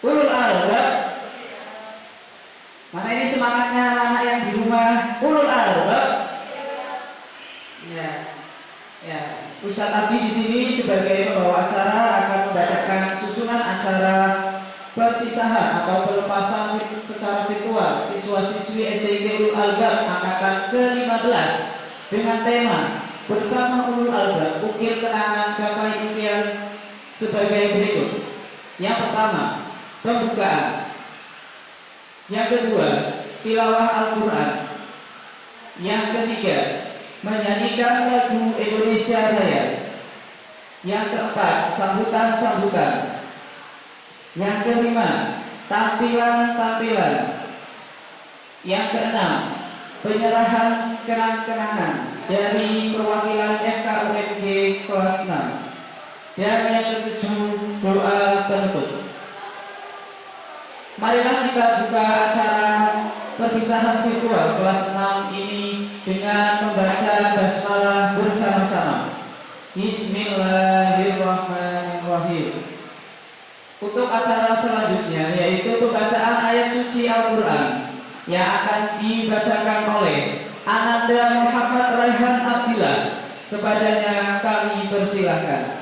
Ulul albab. Mana ini semangatnya anak yang di rumah? Ulul albab. Ya, ya. Ustadz Abi di sini sebagai pembawa acara akan membacakan susunan acara perpisahan atau pelepasan secara virtual siswa-siswi SIG Ulul Albab angkatan ke-15 dengan tema Bersama Ulul Albab Ukir Kenangan Gapai Impian sebagai berikut. Yang pertama, pembukaan. Yang kedua, tilawah Al-Quran. Yang ketiga, menyanyikan lagu Indonesia Raya. Yang keempat, sambutan-sambutan. Yang kelima, tampilan-tampilan. Yang keenam, penyerahan kenang-kenangan dari perwakilan FKUMG kelas 6. Dan yang ketujuh, doa penutup. Marilah kita buka acara perpisahan virtual kelas 6 ini dengan membaca basmalah bersama-sama. Bismillahirrahmanirrahim. Untuk acara selanjutnya yaitu pembacaan ayat suci Al-Quran yang akan dibacakan oleh Ananda Muhammad Raihan Abdillah. Kepadanya kami persilahkan.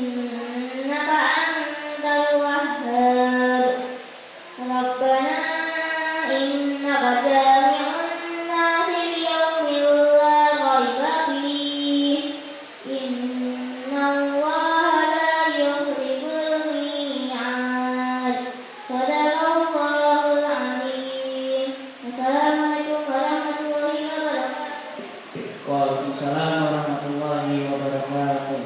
إنك أنت الوهاب ربنا إنك جامع الناس ليوم لا ريب فيه إن الله لا يخلف الميعاد صدق الله العظيم السلام عليكم ورحمة الله وبركاته. Waalaikumsalam warahmatullahi wabarakatuh.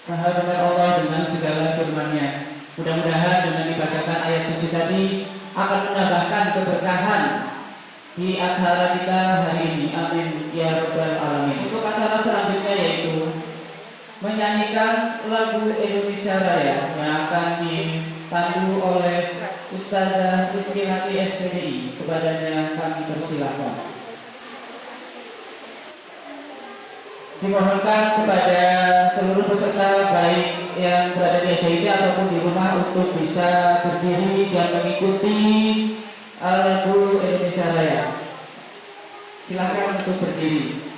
Maha benar Allah dengan segala firman-Nya. Mudah-mudahan dengan dibacakan ayat suci tadi akan menambahkan keberkahan di acara kita hari ini. Amin ya rabbal alamin. Untuk acara selanjutnya yaitu menyanyikan lagu Indonesia Raya yang akan dipandu oleh Ustazah Rizky Hati SPDI. Kepadanya kami persilakan. Dimohonkan kepada seluruh peserta baik yang berada di SID ataupun di rumah untuk bisa berdiri dan mengikuti lagu Indonesia Raya. Silakan untuk berdiri.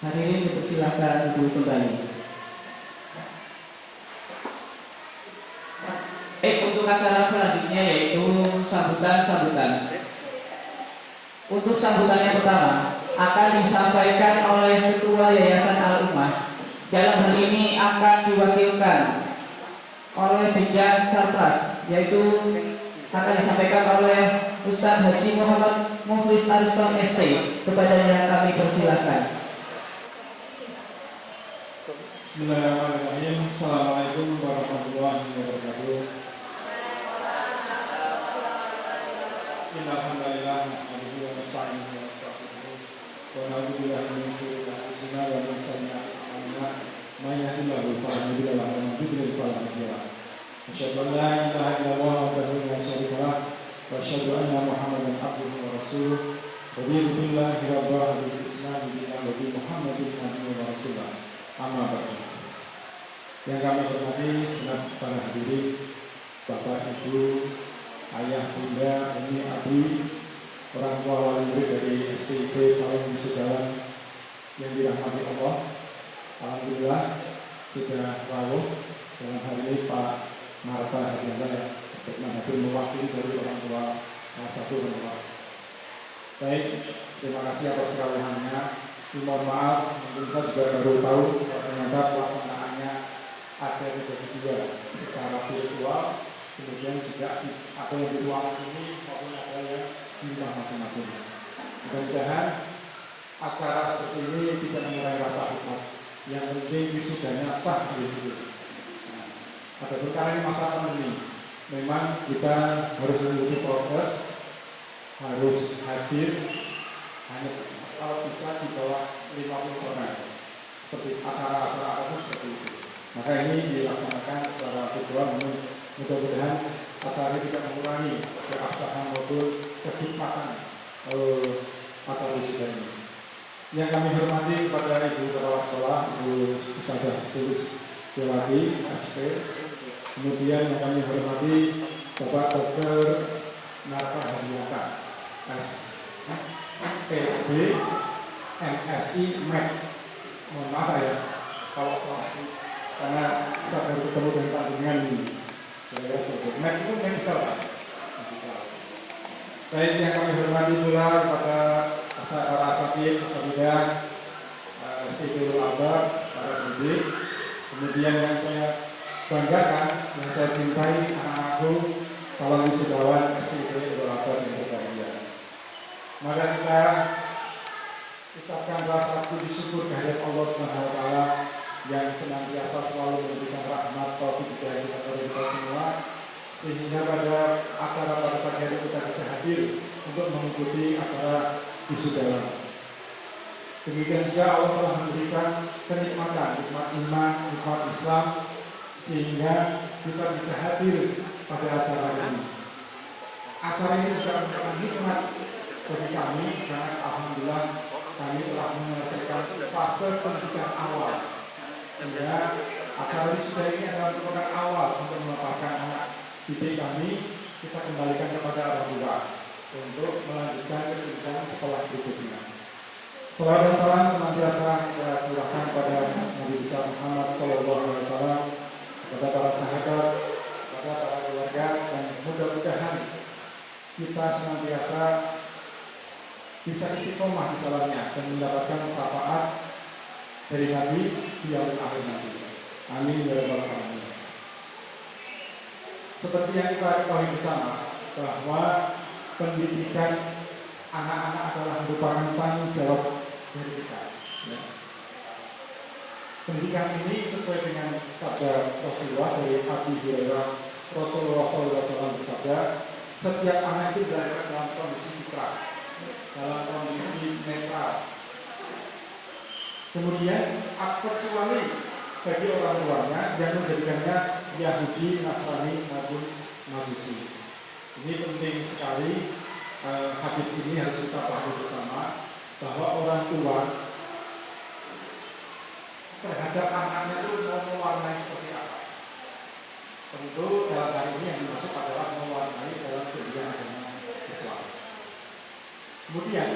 Hadirin dipersilakan duduk kembali. Untuk acara selanjutnya yaitu sambutan-sambutan. Untuk sambutan yang pertama akan disampaikan oleh Ketua Yayasan Al-Ummah. Dalam hal ini akan diwakilkan oleh Bidang Sarpras, yaitu akan disampaikan oleh Ustaz Haji Muhammad Mukhlis Ariston ST. Kepadanya kami persilakan. Bismillahirrahmanirrahim. Assalamualaikum warahmatullahi wabarakatuh. Innalhamdulillah nahmaduhu wa nasta'inuhu wa nastaghfiruh wa na'udzu billahi min shururi anfusina wa min sayyi'ati a'malina may yahdihillahu fala mudilla lahu wa man yudlil fala hadiya lahu. Asyhadu an la ilaha illallah wahdahu la syarika lahu wa asyhadu anna Muhammadan abduhu wa rasuluh. Raditu billahi rabban bil Islam dinan wa bi Muhammadin nabiyyan wa rasulah. Amma ba'du. Yang kami hormati senat para hadirin, Bapak Ibu, Ayah Bunda, Umi Abi, orang tua wali murid dari STIP calon wisudawan yang dirahmati Allah. Alhamdulillah sudah rawuh dalam hari ini Pak Marta Hadianta yang hadir mewakili dari orang tua salah satu orang tua. Baik, terima kasih atas kerawahannya. Mohon maaf, mungkin saya juga baru tahu ternyata pelaksanaannya ada dibagi dua, secara virtual, kemudian juga ada yang di ruangan ini maupun ada yang di rumah masing-masing. Mudah-mudahan acara seperti ini tidak mengurangi rasa hormat. Yang penting wisudanya sah gitu. Ada perkara ini masa pandemi, memang kita harus mengikuti prokes, harus hadir hanya kalau bisa di bawah 50 orang, seperti acara-acara apapun seperti itu. Maka ini dilaksanakan secara virtual, mudah-mudahan acara ini tidak mengurangi keabsahan maupun kekhidmatan acara wisuda ini. Yang kami hormati kepada Ibu Kepala Sekolah, Ibu Ustadzah Sulis Dewati, SP. Kemudian yang kami hormati Bapak Dr. Narka Hadiata, SPB, MSI, MED. Mohon maaf ya, kalau salah karena saya baru ketemu dengan Pak Jenengan ini. Saya sebagai MED itu medical, Pak. Baik, yang kami hormati pula kepada para asatid, asatidah, Sidul Abad, para pendidik. Kemudian yang saya banggakan, yang saya cintai, anak-anakku, calon wisudawan SID Sidul Abad yang berbahagia. Mari kita ucapkan rasa puji syukur kehadirat Allah SWT yang senantiasa selalu memberikan rahmat taufik hidayah kepada kita semua, sehingga pada acara pada pagi hari kita bisa hadir untuk mengikuti acara wisuda. Demikian juga Allah telah memberikan kenikmatan, nikmat iman, nikmat Islam, sehingga kita bisa hadir pada acara ini. Acara ini juga merupakan nikmat bagi kami karena alhamdulillah kami telah menyelesaikan fase pendidikan awal, sehingga acara wisuda ini adalah merupakan awal untuk melepaskan anak didik kami, kita kembalikan kepada orang tua untuk melanjutkan ke jenjang sekolah berikutnya. Salawat dan salam senantiasa kita curahkan pada Nabi besar Muhammad SAW, kepada para sahabat, kepada para keluarga, dan mudah-mudahan kita senantiasa bisa istiqomah di jalannya dan mendapatkan syafaat dari Nabi di yaumil akhir nanti. Amin ya rabbal alamin. Seperti yang kita ketahui bersama bahwa pendidikan anak-anak adalah merupakan tanggung jawab dari kita. Ya. Pendidikan ini sesuai dengan sabda Rasulullah dari Abi Hurairah, Rasulullah SAW bersabda, setiap anak itu berada dalam kondisi fitrah, dalam kondisi netral. Kemudian kecuali bagi orang tuanya yang menjadikannya Yahudi, Nasrani maupun Majusi. Ini penting sekali, hadis ini harus kita pahami bersama bahwa orang tua terhadap anaknya itu mau mewarnai seperti apa. Tentu dalam hal ini yang dimaksud adalah mewarnai dalam pendidikan agama Islam. Kemudian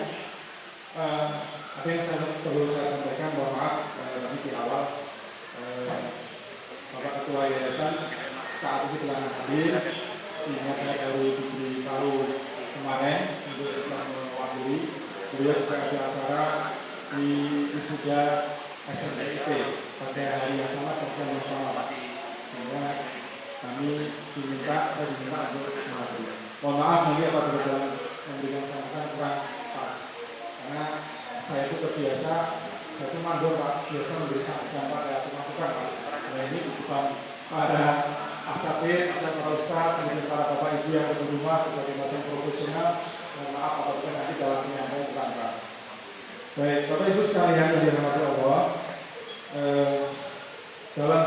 ada yang perlu saya sampaikan, mohon maaf tadi di awal Bapak Ketua Yayasan saat ini telah hadir, sehingga saya baru diberitahu kemarin untuk bisa mewakili. Beliau juga ada acara di wisuda SMPIP pada hari yang sama dan jam yang sama, Pak. Sehingga saya diminta untuk mewakili. Mohon maaf nanti apabila dalam memberikan sambutan kurang pas, karena saya itu terbiasa, saya itu mandor, Pak, biasa memberi sambutan pada tukang-tukang, Pak. Nah ini bukan para asatid, para ustaz, kemudian para bapak ibu yang ada di rumah, berbagai macam profesional. Mohon maaf apabila nanti dalam penyampaian kurang pas. Baik, Bapak Ibu sekalian yang dirahmati Allah, dalam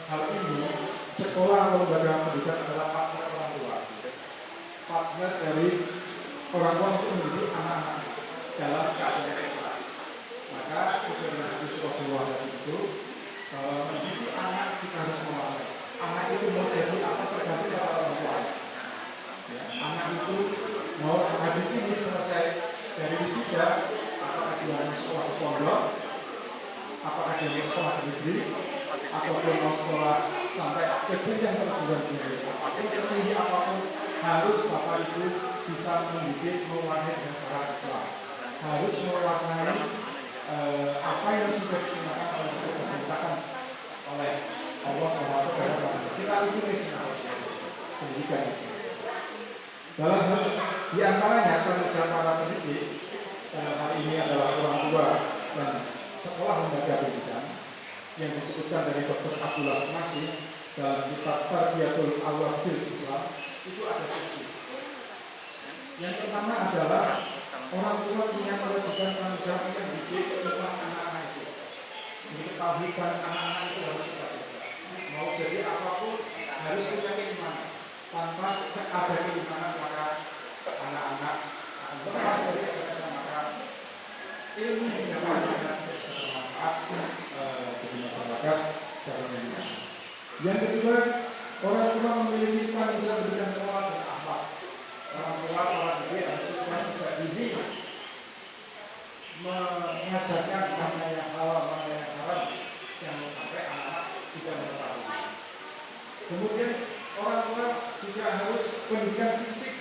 hal ini sekolah atau lembaga pendidikan adalah partner orang tua, partner dari orang tua untuk mendidik anak-anak dalam keadaan sekolah. Maka sesuai dengan hadis Rasulullah itu, mendidik anak kita harus mewarnai. Anak itu mau jadi apa tergantung pada orang tua. Ya, anak itu mau habis ini selesai dari wisuda, apakah dia mau sekolah ke pondok, apakah dia mau sekolah ke negeri, ataupun mau sekolah sampai ke jenjang perguruan tinggi, apapun setinggi apapun, harus bapak itu bisa mendidik mewarnai dengan cara Islam, harus mewarnai apa yang sudah disunahkan oleh sudah diperintahkan oleh Allah SWT kita ikuti semua pendidikan itu. Dalam hal di antaranya tanggung jawab para pendidik dalam hal ini adalah orang tua dan sekolah lembaga pendidikan yang disebutkan dari Dr. Abdullah Masih dalam kitab Tarbiyatul Awwal fil Islam itu ada 7. Yang pertama adalah orang tua punya kewajiban tanggung jawab mendidik iman anak-anak itu. Jadi ketauhidan anak-anak itu harus kita jaga. Mau jadi apapun harus punya keimanan. Tanpa ada keimanan maka anak-anak akan lepas dari ajaran maka ilmu yang didapatkan tidak bisa bermanfaat bagi masyarakat secara umum. Yang kedua, orang tua memiliki tanggung jawab pendidikan moral dan akhlak. Orang tua para didik harus sejak dini mengajarkan mana yang halal, mana yang haram, jangan sampai anak-anak tidak mengetahui. Kemudian orang tua juga harus pendidikan fisik,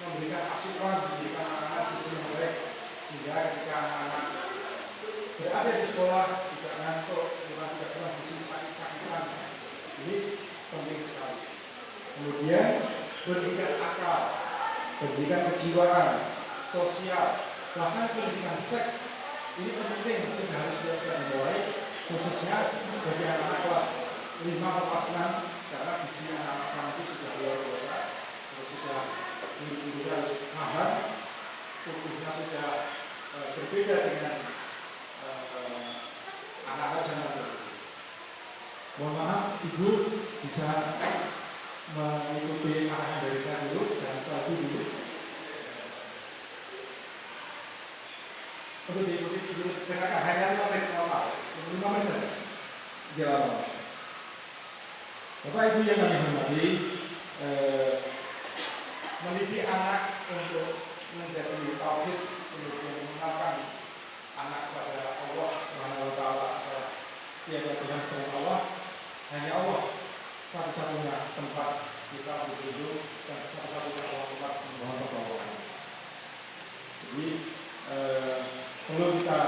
memberikan asupan, memberikan anak-anak gizi yang baik, sehingga ketika anak-anak berada di sekolah tidak ngantuk, tidak pernah sakit-sakitan. Ini penting sekali. Kemudian pendidikan akal, pendidikan kejiwaan, sosial, bahkan pendidikan seks. Ini penting sudah harus dimulai, khususnya bagi anak-anak kelas 5 atau kelas 6. Karena visi anak-anak sekarang itu sudah luar biasa, sudah ini harus paham, tubuhnya sudah berbeda dengan anak-anak zaman dulu. Mohon maaf, Ibu bisa mengikuti arahan dari saya dulu, jangan selfie dulu. Untuk diikuti dengarkan hanya 5 menit normal, 5 menit saja. Jalan. Bapak Ibu yang kami hormati, mendidik anak untuk menjadi tauhid, kemudian mengenalkan anak kepada Allah Subhanahu wa taala atau tiada Tuhan selain Allah, hanya Allah satu-satunya tempat kita untuk hidup dan satu-satunya tempat memohon pertolongan. Jadi perlu kita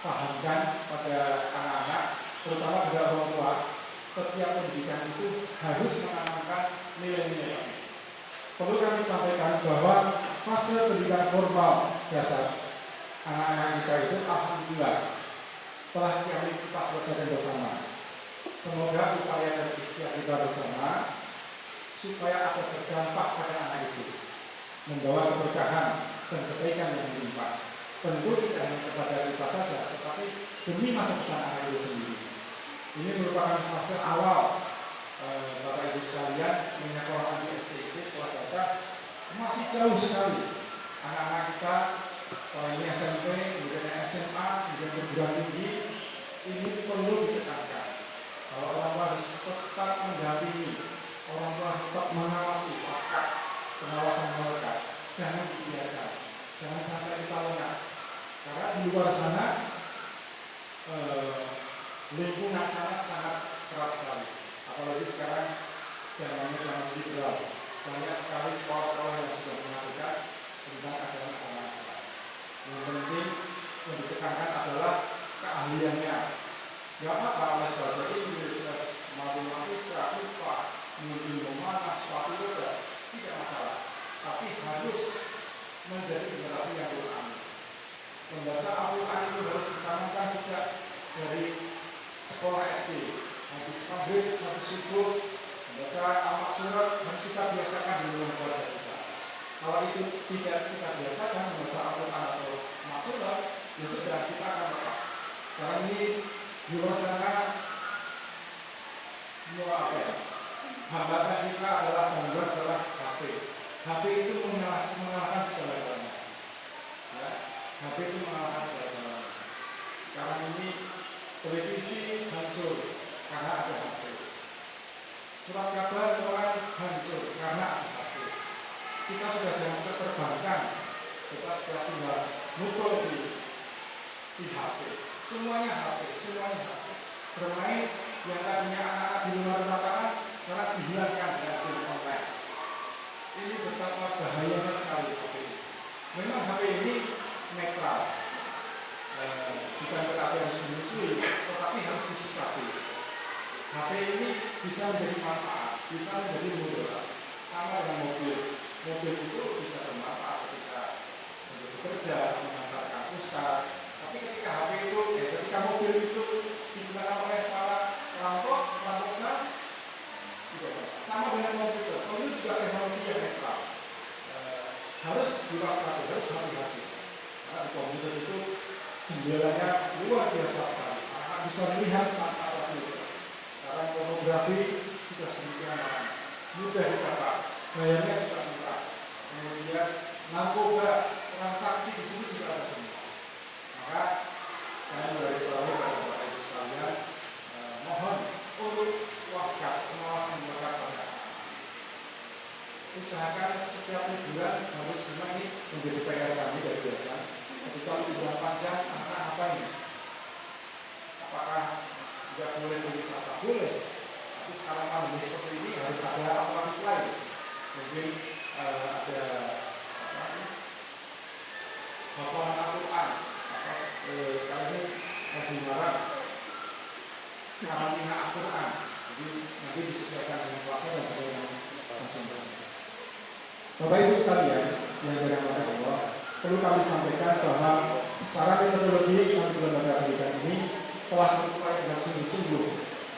pahamkan pada anak-anak, terutama pada orang tua. Setiap pendidikan itu harus menanamkan nilai-nilai. Perlu kami sampaikan bahwa fase pendidikan formal dasar anak-anak kita itu alhamdulillah telah kita selesaikan bersama. Semoga upaya dan ikhtiar kita bersama supaya akan berdampak pada anak itu, membawa keberkahan dan kebaikan yang melimpah. Tentu tidak hanya kepada kita saja, tetapi demi masa depan anak itu sendiri. Ini merupakan fase awal Bapak Ibu sekalian menyekolahkan di STIP sekolah dasar masih jauh sekali. Anak-anak kita setelah ini SMP, kemudian SMA, kemudian perguruan tinggi, ini perlu ditekankan. Kalau orang tua harus tetap mendampingi, orang tua harus tetap mengawasi pasca pengawasan mereka. Jangan dibiarkan, jangan sampai kita lengah. Karena di luar sana lingkungan sana sangat keras sekali. Apalagi sekarang zamannya zaman liberal, banyak sekali sekolah-sekolah yang sudah mengatakan tentang ajaran agama Islam. Yang penting yang ditekankan adalah keahliannya. Gak apa-apa les bahasa Inggris, les matematika, IPA, mungkin memanah, suatu roda, tidak masalah. Tapi harus menjadi generasi yang Quran. Membaca Al-Quran itu harus ditanamkan sejak dari sekolah SD. Habis maghrib, habis subuh, membaca Al-Surat harus kita biasakan di rumah keluarga kita. Kalau itu tidak kita biasakan membaca Al-Quran atau Al-Surat, ya sudah kita akan lepas. Sekarang ini di luar sana hambatan kita adalah HP. HP itu mengalahkan segala-galanya. Ya, HP itu mengalahkan segala-galanya. Sekarang ini televisi hancur karena ada HP. Surat kabar orang hancur karena ada HP. Kita sudah jangan terperbankan, kita sudah tinggal mukul di HP. Semuanya HP. Bermain yang tadinya anak-anak di luar lapangan sekarang dihilangkan dari game online. Ini betapa bahayanya sekali HP ini. Memang HP ini netral, bukan berarti harus menyusui, tetapi harus disikapi. HP ini bisa menjadi manfaat, bisa menjadi mudarat. Sama dengan mobil. Mobil itu bisa bermanfaat ketika bekerja, mengantarkan ustaz. Tapi ketika HP itu, ketika mobil itu digunakan oleh para perampok, sama dengan komputer. Komputer juga teknologi yang netral. Harus diwaspadai, harus hati-hati. Karena di komputer itu jendelanya luar biasa sekali. Anak bisa melihat tanpa filter. Sekarang pornografi sudah sedemikian mudah didapat, bayarnya juga murah. Kemudian narkoba, transaksi di sini juga ada semua. Maka saya menggarisbawahi kepada Bapak Ibu sekalian, mohon untuk waskat, pengawasan melekat pada anak. Usahakan setiap liburan harus memang ini menjadi PR kami dari biasa. Ketika liburan panjang, anak apa ini? Apakah tidak boleh berwisata? Boleh. Tapi sekarang pandemi seperti ini harus ada alternatif lain. Mungkin ada hafalan Al-Quran. Sekarang ini lagi marak karantina Al-Quran. Jadi nanti disesuaikan dengan kelasnya dan sesuai dengan masing-masing. Bapak Ibu sekalian yang dirahmati Allah, perlu kami sampaikan bahwa secara metodologi lembaga pendidikan ini telah berupaya dengan sungguh-sungguh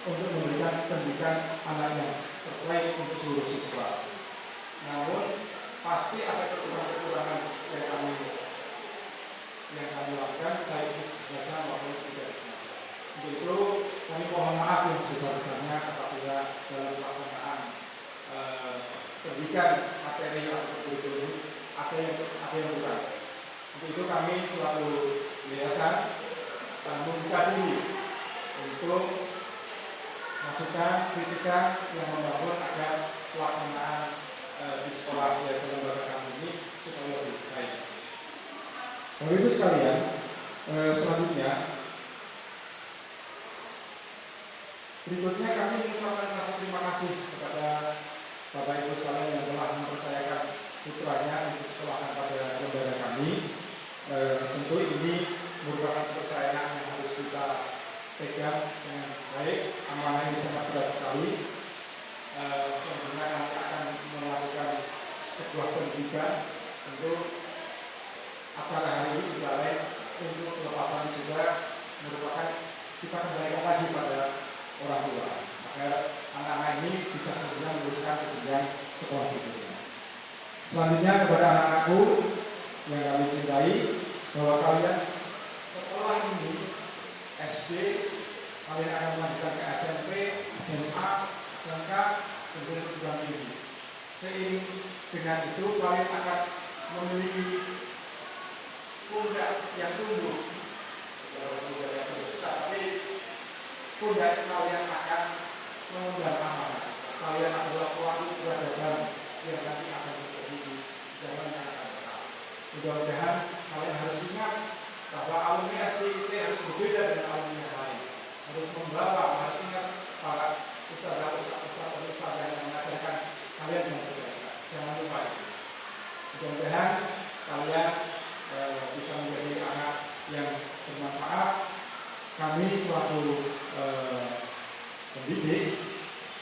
untuk memberikan pendidikan anak yang terbaik untuk seluruh siswa. Namun pasti ada kekurangan-kekurangan yang kami lakukan, baik disengaja maupun tidak disengaja. Untuk itu kami mohon maaf yang sebesar-besarnya apabila dalam pelaksanaan pendidikan materi atau kurikulum ada yang kurang. Untuk itu kami selaku yayasan membuka diri untuk masukan kritikan yang membangun agar pelaksanaan di sekolah yayasan lembaga kami ini supaya lebih baik. Bapak Ibu sekalian, selanjutnya berikutnya kami mengucapkan rasa terima kasih kepada Bapak Ibu sekalian yang telah mempercayakan putranya untuk sekolahkan pada lembaga kami. Tentu ini merupakan kepercayaan yang harus kita pegang dengan baik. Amanah ini sangat berat sekali. Selanjutnya kami akan melakukan sebuah pendidikan. Tentu acara hari ini tidak lain untuk pelepasan juga merupakan kita kembalikan lagi pada orang tua agar anak-anak ini bisa segera meneruskan ke jenjang sekolah berikutnya. Selanjutnya kepada anak-anakku yang kami cintai, bahwa kalian setelah ini SD, kalian akan melanjutkan ke SMP, SMA, SMK, kemudian perguruan tinggi. Seiring dengan itu kalian akan memiliki pundak yang tumbuh, pundak yang besar, tapi pundak kalian akan mengundang amanah. Kalian adalah pelaku peradaban yang nanti akan terjadi di zaman yang akan datang. Mudah-mudahan kalian harus ingat bahwa alumni STIT harus berbeda dengan alumni yang lain. Harus membawa, harus ingat para ustadz yang mengajarkan kalian dengan berbeda. Jangan lupa itu. Mudah-mudahan kalian bisa menjadi anak yang bermanfaat. Kami selaku pendidik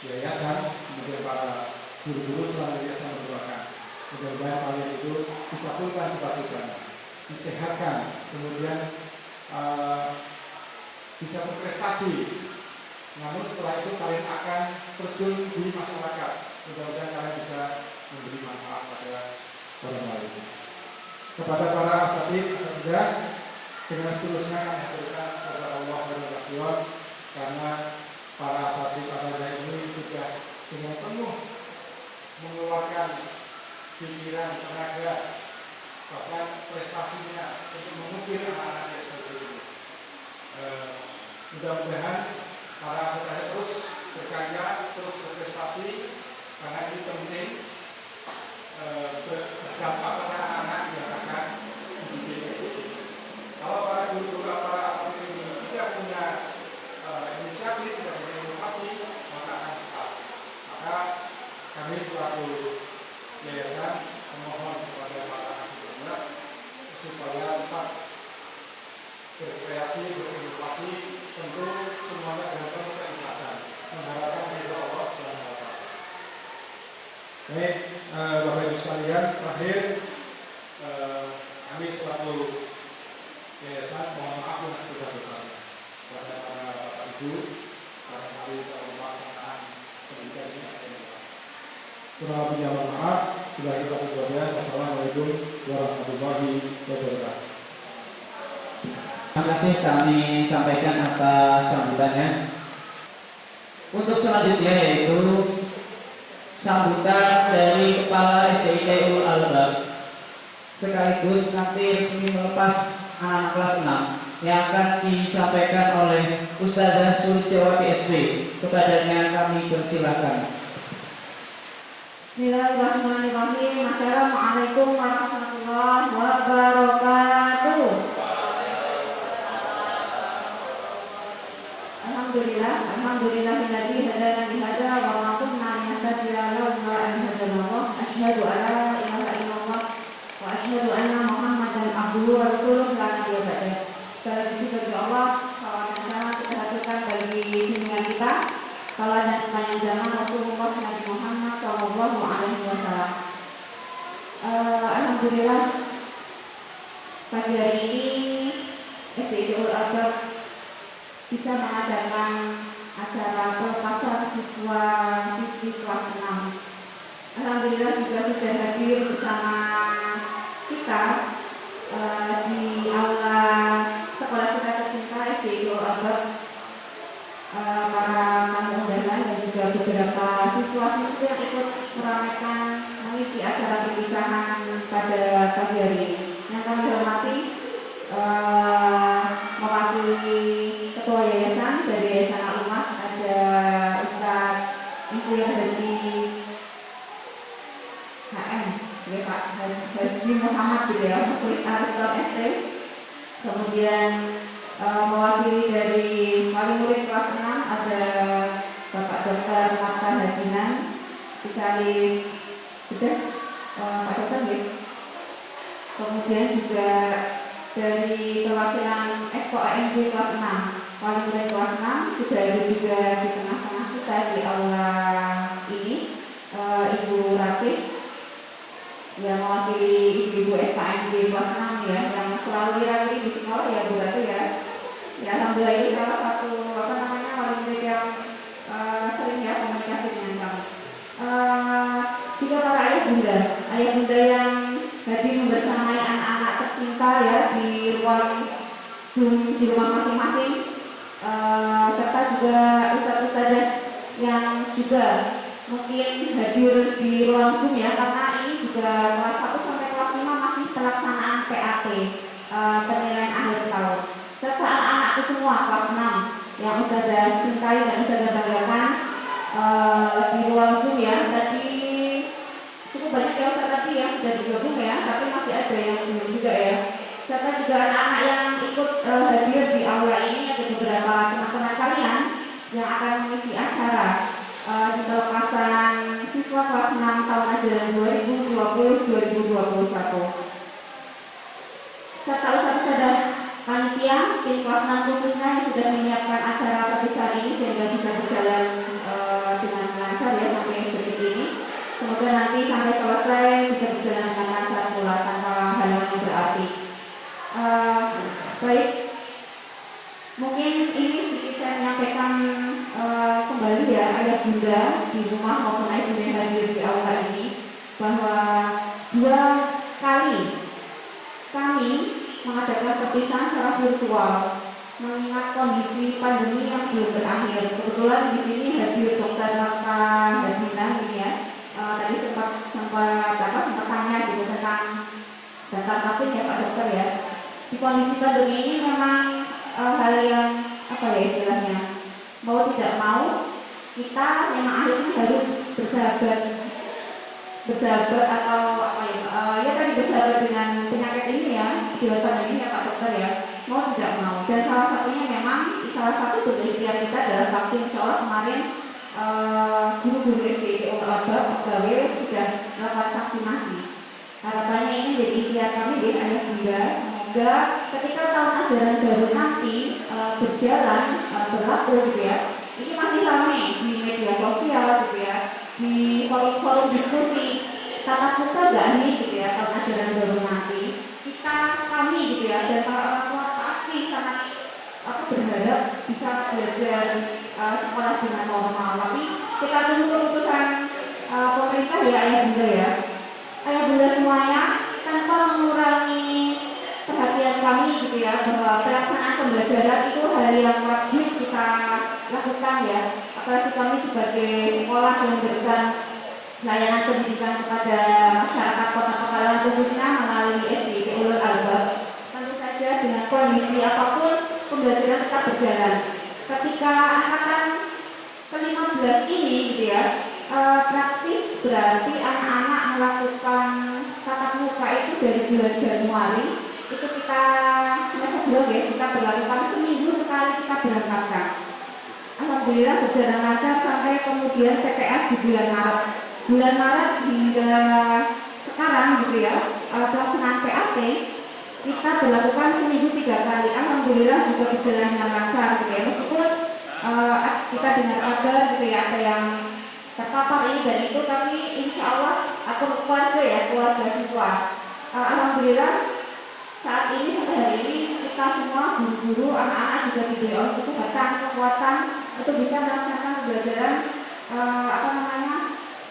yayasan, kemudian para guru-guru selama yayasan berdoakan mudah-mudahan kalian itu dikabulkan cita-citanya, disehatkan, kemudian bisa berprestasi. Namun setelah itu kalian akan terjun di masyarakat. Mudah-mudahan kalian bisa memberi manfaat pada orang lain. Kepada para asatidzah, dengan seterusnya kami haturkan jazakallahu khairan karena para asatidzah ini sudah dengan penuh mengeluarkan pikiran, tenaga, bahkan prestasinya untuk mengukir anak-anak seperti ini. Mudah-mudahan para asatidzah terus berkarya, terus berprestasi karena ini penting berdampak pada anak-anak yang akan dididik SD. Kalau para guru-guru, para asatidzah ini tidak punya inisiatif, tidak punya inovasi, maka akan stuck. Maka kami selaku yayasan memohon kepada para asatidzah supaya tetap berkreasi, berinovasi, tentu semuanya dengan penuh keikhlasan, mengharapkan ridho Allah Subhanahu wa Ta'ala. Baik, Bapak Ibu sekalian, terakhir kami selaku yayasan mohon maaf yang sebesar-besarnya kepada para Bapak Ibu, para ahli dalam pelaksanaan pendidikan ini. Kurang lebihnya mohon maaf. Bila kita berdoa, wassalamualaikum warahmatullahi wabarakatuh. Terima kasih kami sampaikan atas sambutannya. Untuk selanjutnya yaitu sambutan dari Kepala SDIT Ulul Albab, sekaligus nanti resmi melepas anak kelas 6 yang akan disampaikan oleh Ustazah Sulistiawati SP. Kepadanya kami persilahkan. Bismillahirrahmanirrahim. Assalamualaikum warahmatullahi wabarakatuh. Alhamdulillahilladzi hadana li hadza wa ma kunna linahtadiya laula an hadana. Asyhadu an la ilaha illallah wa asyhadu anna Muhammadan abduhu wa rasuluh la nabiyya ba'dahu. Sekali lagi bagi Allah, salam dan salam kita haturkan bagi junjungan kita, kala dan sepanjang zaman Rasulullah Nabi Muhammad Sallallahu Alaihi Wasallam. Alhamdulillah pagi hari ini SDIT Ulul Albab bisa mengadakan acara pelepasan siswa-siswi kelas 6. Alhamdulillah juga sudah hadir bersama kita di aula sekolah kita tercinta SDIT Ulul Albab, para tamu undangan dan juga beberapa siswa-siswi yang ikut meramaikan mengisi acara perpisahan pada pagi hari ini. Yang kami hormati mewakili Ketua Yayasan dari Yayasan Al-Ummah ada Ustadz Insinyur Haji HM, ya Pak Haji Muhammad gitu ya, Tulis Ariston ST. Kemudian mewakili dari wali murid kelas 6 ada Bapak Dr. Marta Hajinan, spesialis bedah Pak Dokter ya. Kemudian juga dari perwakilan Eko AMG kelas 6, wali murid kelas 6 sudah ada juga di tengah-tengah kita di aula ini, Ibu Ratih yang mewakili ibu-ibu FKMG kelas 6 ya, yang selalu dirawat di sekolah ya Bu Ratu ya. Ya alhamdulillah ini salah satu wali murid yang sering ya komunikasi dengan kami. Juga para ayah bunda yang hadir membersamai anak-anak tercinta ya di ruang Zoom di rumah masing-masing, serta juga ustadz-ustadzah yang juga mungkin hadir di ruang Zoom ya, karena ini juga kelas 1 sampai kelas 5 masih pelaksanaan PAT, penilaian akhir tahun, serta anak-anakku semua kelas 6 yang ustadzah cintai dan ustadzah banggakan di ruang Zoom ya. Tadi cukup banyak ya ustadz tadi yang sudah digabung ya, tapi masih ada yang belum juga ya. Serta juga anak-anak yang ikut hadir di aula ini, ada beberapa teman-teman kalian yang akan mengisi acara di pelepasan siswa kelas 6 tahun ajaran 2020-2021. Serta ustadz-ustadzah panitia tim kelas 6 khususnya yang sudah menyiapkan acara perpisahan ini sehingga bisa berjalan dengan lancar ya sampai detik ini. Semoga nanti sampai selesai bisa berjalan dengan lancar pula tanpa hal yang berarti. Baik, mungkin ini sedikit saya menyampaikan kembali ya ayah bunda di rumah maupun ayah bunda yang hadir di aula ini, bahwa 2 kali kami mengadakan perpisahan secara virtual mengingat kondisi pandemi yang belum berakhir. Kebetulan di sini hadir Dr. Marta Hajinan ini ya. Tadi sempat tanya gitu tentang data pasien ya Pak Dokter ya. Di kondisi pandemi ini memang hal yang apa ya istilahnya, mau tidak mau kita memang akhirnya harus bersahabat atau apa ya tadi bersahabat dengan penyakit ini ya, di pandemi ini ya Pak Dokter ya, mau tidak mau. Dan salah satu bentuk ikhtiar kita adalah vaksin. Insya Allah kemarin guru-guru SDIT Ulul Albab sudah melakukan vaksinasi. Harapannya ini menjadi ikhtiar kami di ayah bunda, semoga sehingga ketika tahun ajaran baru nanti berjalan berlaku gitu ya, ini masih ramai di media sosial gitu ya, di forum-forum diskusi tatap muka nggak nih gitu ya tahun ajaran baru nanti. Kami gitu ya dan para orang tua pasti sangat berharap bisa belajar sekolah dengan normal. Tapi kita tunggu keputusan pemerintah ya ayah bunda ya. Ayah bunda semuanya tanpa mengurangi perhatian kami gitu ya bahwa pelaksanaan pembelajaran itu hal yang wajib kita lakukan ya. Apalagi kami sebagai sekolah yang memberikan layanan pendidikan kepada masyarakat Kota Pekalongan khususnya melalui SDIT Ulul Albab. Tentu saja dengan kondisi apapun pembelajaran tetap berjalan. Ketika angkatan ke-15 ini gitu ya, praktis berarti anak-anak melakukan tatap muka itu dari bulan Januari itu kita semester 2 ya, kita berlakukan seminggu sekali kita berangkatkan. Alhamdulillah berjalan lancar sampai kemudian PPS di bulan Maret. Bulan Maret hingga sekarang gitu ya, pelaksanaan PAT kita berlakukan seminggu 3 kali. Alhamdulillah juga berjalan dengan lancar gitu ya. Meskipun kita dengar kabar gitu ya ada yang terpapar ini dan itu, tapi insya Allah atau keluarga siswa. Alhamdulillah saat ini sampai hari ini kita semua guru-guru, anak-anak juga diberi oleh kesehatan, kekuatan untuk bisa melaksanakan pembelajaran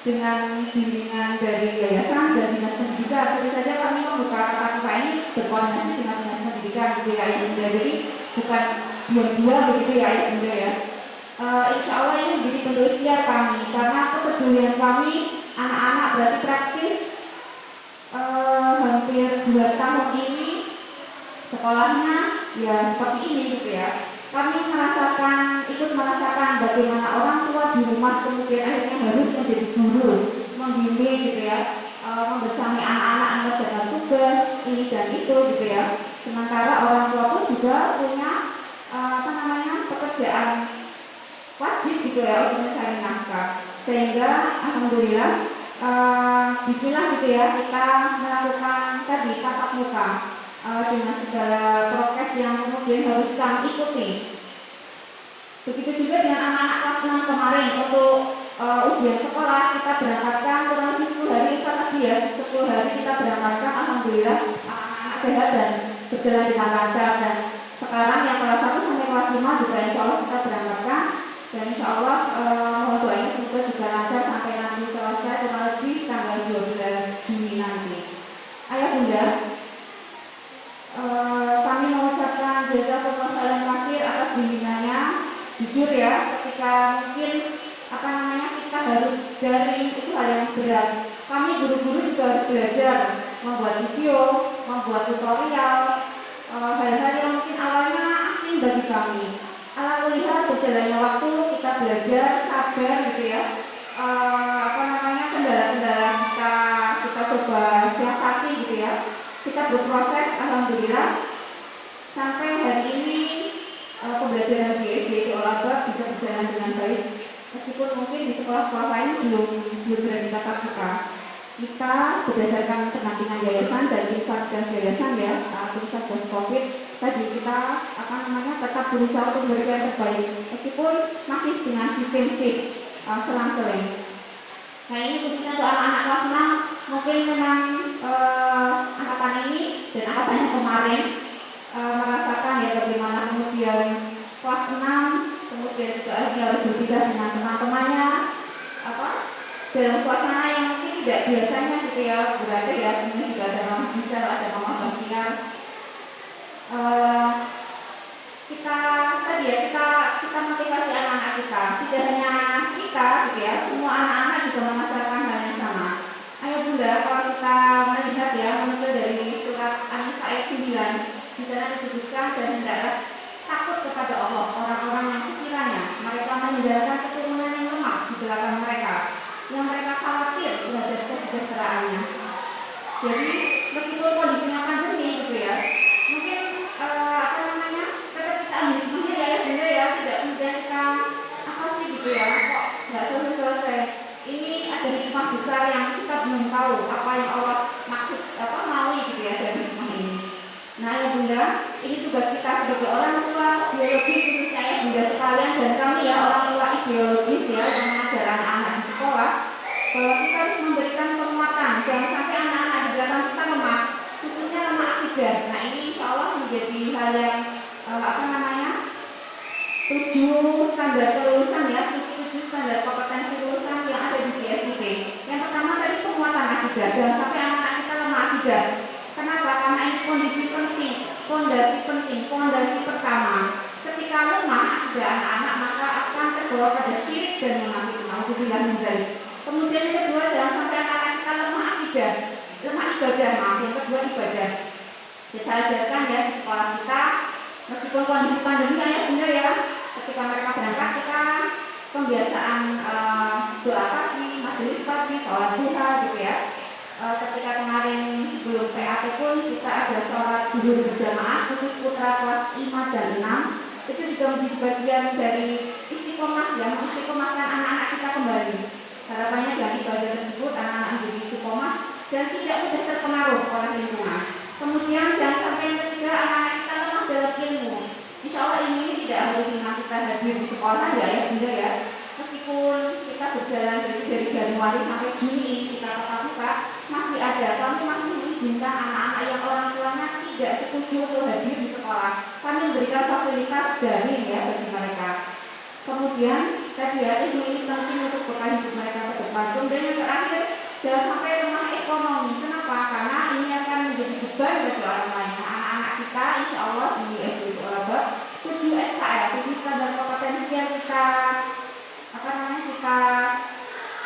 dengan bimbingan dari yayasan dan dinas pendidikan. Tentu saja kami membuka tatap muka ini berkoordinasi dengan dinas pendidikan gitu ya ayah bunda. Jadi bukan diam-diam begitu ya ayah bunda ya. Insya Allah ini menjadi bentuk ikhtiar kami karena kepedulian kami anak-anak berarti praktis hampir 2 tahun ini sekolahnya ya seperti ini gitu ya. Kami ikut merasakan bagaimana orang tua di rumah kemudian akhirnya harus menjadi guru, membimbing gitu ya, membersami anak-anak mengerjakan tugas ini dan itu gitu ya. Sementara orang tua pun juga punya pekerjaan wajib gitu ya untuk mencari nafkah. Sehingga alhamdulillah bismillah gitu ya kita melakukan tadi tatap muka dengan segala prokes yang kemudian harus kami ikuti. Begitu juga dengan anak-anak kelas 6 kemarin untuk ujian sekolah kita berangkatkan kurang lebih 10 hari tadi ya, 10 hari kita berangkatkan. Alhamdulillah anak-anak sehat dan berjalan dengan lancar, dan sekarang yang kelas 1 sampai kelas 5 juga insya Allah kita berangkatkan, dan insya Allah mohon doanya semoga juga lancar sampai nanti selesai kurang lebih tanggal 12 Juni nanti. Ayah bunda, kami mengucapkan jazakumullah khairan katsir atas bimbingannya. Jujur ya, ketika mungkin kita harus daring itu hal yang berat. Kami guru-guru juga harus belajar membuat video, membuat tutorial, hal-hal yang mungkin awalnya asing bagi kami. Alhamdulillah berjalannya waktu kita belajar sabar gitu ya. Kendala-kendala kita coba siasati gitu ya. Kita berproses, alhamdulillah sampai hari ini pembelajaran di SDIT Ulul Albab bisa berjalan dengan baik. Meskipun mungkin di sekolah-sekolah lain belum berani tatap muka. Kita berdasarkan pendampingan yayasan dan tim satgas yayasan ya, tim satgas COVID tadi kita tetap berusaha untuk memberikan yang terbaik. Meskipun masih dengan sistem shift selang-seling. Nah ini khususnya untuk anak-anak kelas 6 mungkin memang angkatan ini dan angkatan yang kemarin merasakan ya bagaimana kemudian kelas 6 kemudian juga akhirnya harus berpisah dengan teman-temannya dalam suasana yang mungkin tidak biasanya gitu ya berada ya. Ini juga ada mama bisa, ada mama Bastian. Kita motivasi anak-anak kita, tidak hanya kita gitu ya, semua anak-anak juga merasakan hal yang sama. Ayo bunda, kalau kita melihat ya menurut dari surat An-Nisa ayat 9 di sana disebutkan, dan hendaklah takut kepada Allah orang-orang yang sekiranya mereka meninggalkan keturunan yang lemah di belakang mereka, yang mereka khawatir terhadap kesejahteraannya. Jadi meskipun kondisinya pandemi gitu ya, mungkin tetap kita ambil hikmahnya ya bunda ya, tidak kemudian kita gitu ya, kok nggak selesai. Ini ada hikmah besar yang kita belum tahu apa yang Allah maksud mau gitu ya dari hikmah ini. Nah ya kita sebagai orang tua biologis khususnya ya bunda sekalian dan kami ya orang tua ideologis ya yang mengajar anak-anak di sekolah, bahwa kita harus memberikan penguatan, jangan sampai anak-anak di belakang kita lemah, khususnya lemah akidah. Nah ini insya Allah menjadi hal yang 7 standar kelulusan ya, 7 standar kompetensi lulusan yang ada di GSIP. Yang pertama tadi penguatan akidah, jangan sampai anak-anak kita lemah akidah. Kenapa? Karena ini kondisi penting, fondasi pertama. Ketika lemah akidah anak-anak maka akan terbawa pada syirik dan munafik. Nauzubillah min dzalik. Kemudian yang kedua, jangan sampai anak-anak kita lemah akidah, lemah ibadah. Yang kedua ibadah. Kita ajarkan ya di sekolah kita, meskipun kondisi pandemi ya benar ya, ketika mereka berangkat kita pembiasaan doa pagi, majelis pagi, sholat duha gitu ya. Ketika kemarin sebelum PAT pun kita ada sholat duhur berjamaah khusus putra kelas 5 dan 6. Itu juga menjadi bagian dari istiqomah yang mengistiqomahkan anak-anak kita kembali. Harapannya dari ibadah tersebut anak-anak menjadi istiqomah dan tidak mudah terpengaruh oleh lingkungan. Kemudian jangan sampai yang ketiga, anak-anak kita lemah dalam ilmu. Insya Allah ini tidak harus kita hadir di sekolah ya bunda ya. Meskipun kita berjalan dari Januari sampai Juni kita tatap muka, masih ada, kami masih mengizinkan anak-anak yang orang tuanya tidak setuju untuk hadir di sekolah. Kami memberikan fasilitas daring ya bagi mereka. Kemudian tadi ya ilmu ini penting untuk bekal hidup mereka ke depan. Kemudian yang terakhir, jangan sampai lemah ekonomi. Kenapa? Karena ini akan menjadi beban bagi orang lain. Anak-anak kita insya Allah di SD Uraba 7 SKL, 7 standar kompetensi yang kita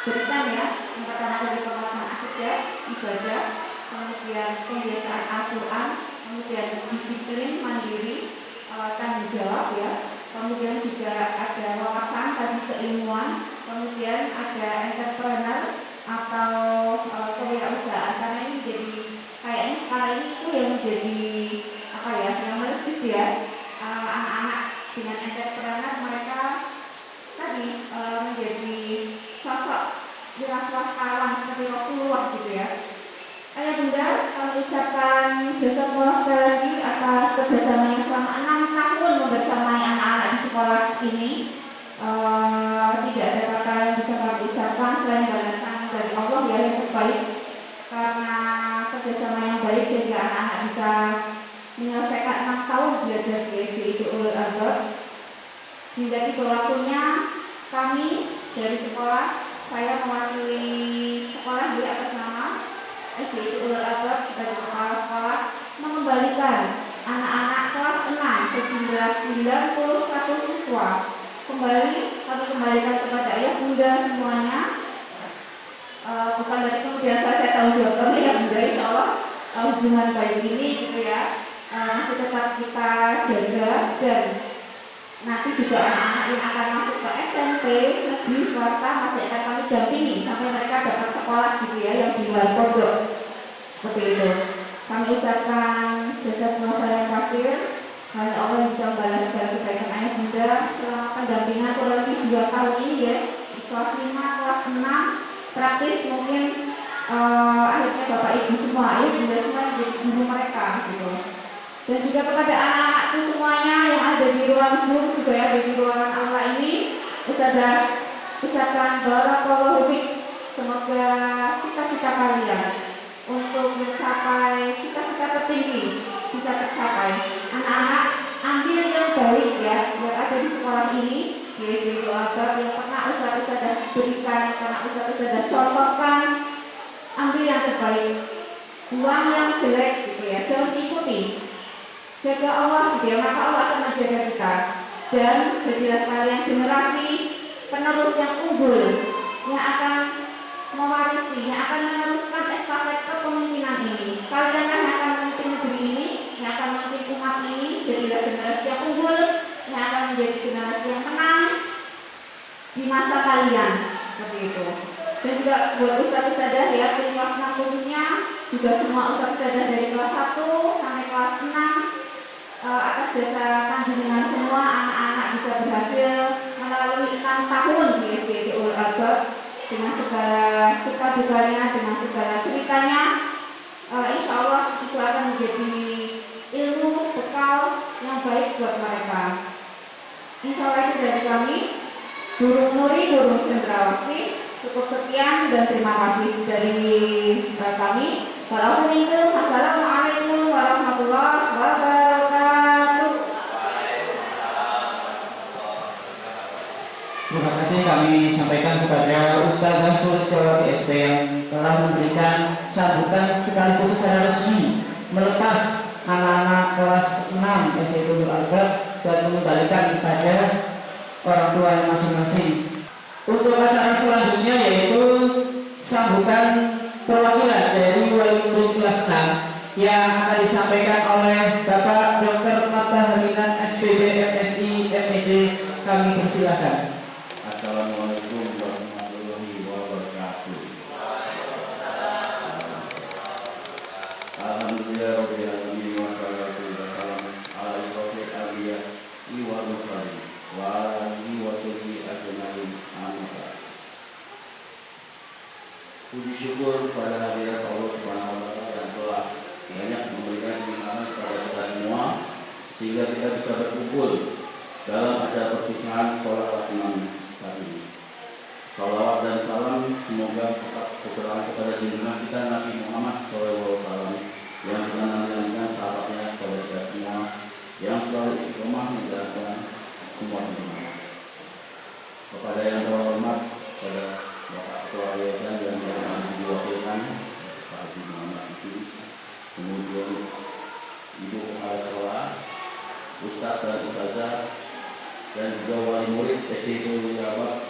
berikan ya. Yang pertama dari penguatan akidah, ibadah, kemudian pembiasaan Al-Quran, kemudian disiplin, mandiri, tanggung jawab ya. Kemudian juga ada wawasan tadi keilmuan, kemudian ada entrepreneur atau kewirausahaan. Karena ini jadi kayaknya sekarang ini itu yang menjadi yang melejit ya, anak-anak dengan entrepreneur mereka tadi menjadi sosok wirausahawan seperti Rasulullah gitu ya. Ayah bunda, kami ucapkan jazakumullah sekali lagi atas kerjasama yang selama 6 tahun membersamai anak-anak di sekolah ini. Tidak ada kata yang bisa kami ucapkan selain balasan dari Allah ya yang terbaik. Karena kerjasama yang baik sehingga anak-anak bisa menyelesaikan 6 tahun belajar di SD Ulul Albab. Hingga tiba waktunya kami dari sekolah, saya mewakili sekolah di atas nama SD Ulul Albab sebagai kepala sekolah mengembalikan anak-anak kelas 6 sejumlah 91 siswa. Kembali kami kembalikan kepada ayah bunda semuanya. Bukan dari kemudian saya tahu jawab kami ya bunda, insya Allah hubungan baik ini gitu ya masih tetap kita jaga, dan nanti juga anak-anak yang akan masuk ke SMP negeri swasta masih akan kami dampingi sampai mereka dapat sekolah gitu ya yang di luar pondok seperti itu. Kami ucapkan jazakumullah khairan katsir. Hanya Allah bisa membalas segala kebaikan ayah bunda selama pendampingan kurang lebih 2 tahun ini ya, di kelas 5, kelas 6 praktis mungkin akhirnya bapak ibu semua ayah bunda semua menjadi guru mereka gitu. Dan juga kepada anak-anakku semuanya yang ada di ruang Zoom juga ya, di ruangan aula ini, Ustazah ucapkan barakallahu fiik. Semoga cita-cita kalian untuk mencapai cita-cita tertinggi bisa tercapai. Anak-anak ambil yang baik ya, yang ada di sekolah ini, di SD Ulul yang pernah Ustazah berikan, pernah Ustazah contohkan, ambil yang terbaik, buang yang jelek gitu ya, jangan ikuti. Jaga Allah gitu ya, maka Allah akan menjaga kita. Dan jadilah kalian generasi penerus yang unggul, yang akan mewarisi, yang akan meneruskan estafet kepemimpinan ini. Kalian yang akan memimpin negeri ini, yang akan memimpin umat ini. Jadilah generasi yang unggul, yang akan menjadi generasi yang menang di masa kalian, seperti itu. Dan juga buat ustaz-ustazah ya, di kelas 6 khususnya, juga semua ustaz-ustazah dari kelas 1 sampai kelas 6, atas jasa panjenengan semua anak-anak bisa berhasil melalui 6 tahun di SD Ulul Albab dengan segala suka dukanya, dengan segala ceritanya. Insya Allah itu akan menjadi ilmu bekal yang baik buat mereka. Insya Allah itu dari kami, Guru Nuri, Guru Cendrawasih. Cukup sekian dan terima kasih dari kami. Wassalamualaikum warahmatullahi wabarakatuh. Terima kasih kami sampaikan kepada Ustaz Sulistyawati SP yang telah memberikan sambutan sekaligus secara resmi melepas anak-anak kelas 6 SMP Nurul Albab dan mengembalikan kepada orang tua yang masing-masing. Untuk acara selanjutnya yaitu sambutan perwakilan dari wali murid kelas 6 yang akan disampaikan oleh Bapak Dr. Mataharinan SPB MSI MED. Kami persilakan. Assalamualaikum warahmatullahi wabarakatuh. Alhamdulillah rabbil alamin wassalatu wassalamu ala asyrofil anbiya wal mursalin wa ala alihi wa sahbihi ajmain. Puji syukur kepada hadirat Allah Subhanahu wa taala yang telah banyak memberikan nikmat kepada kita semua sehingga kita bisa berkumpul dalam acara perpisahan sekolah kelas 6 saat ini. Salawat dan salam semoga tetap tercurah kepada junjungan kita Nabi Muhammad SAW yang kita nantikan sahabatnya kepada kita semua yang selalu istiqomah menjalankan semua tuntunan. Kepada yang terhormat kepada Bapak Ketua Yayasan yang telah diwakilkan Pak Haji Muhammad Idris, kemudian Ibu Kepala Sekolah, Ustadz dan Ustazah, dan juga wali murid SD Nurul Albab,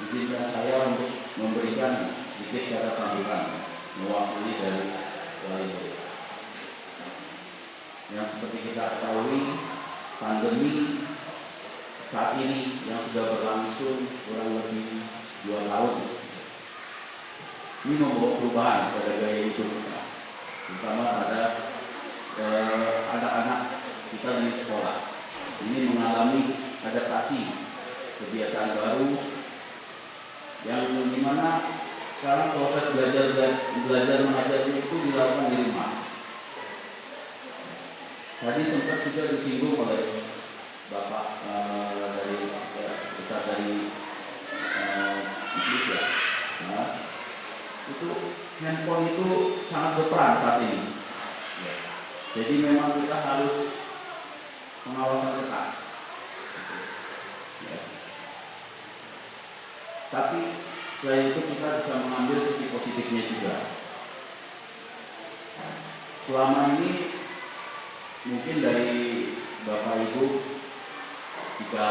izinkan saya untuk memberikan sedikit kata sambutan mewakili dari wali murid. Yang seperti kita ketahui, pandemi saat ini yang sudah berlangsung kurang lebih 2 tahun ini membawa perubahan pada gaya hidup kita, terutama pada anak-anak kita di sekolah. Ini mengalami adaptasi kebiasaan baru yang dimana sekarang proses belajar mengajarnya itu dilakukan di rumah. Tadi sempat juga disinggung oleh Bapak dari Ustaz dari Indonesia. Nah, itu handphone itu sangat berperan saat ini. Jadi memang kita harus pengawasan ketat. Ya. Tapi selain itu kita bisa mengambil sisi positifnya juga. Selama ini mungkin dari Bapak Ibu jika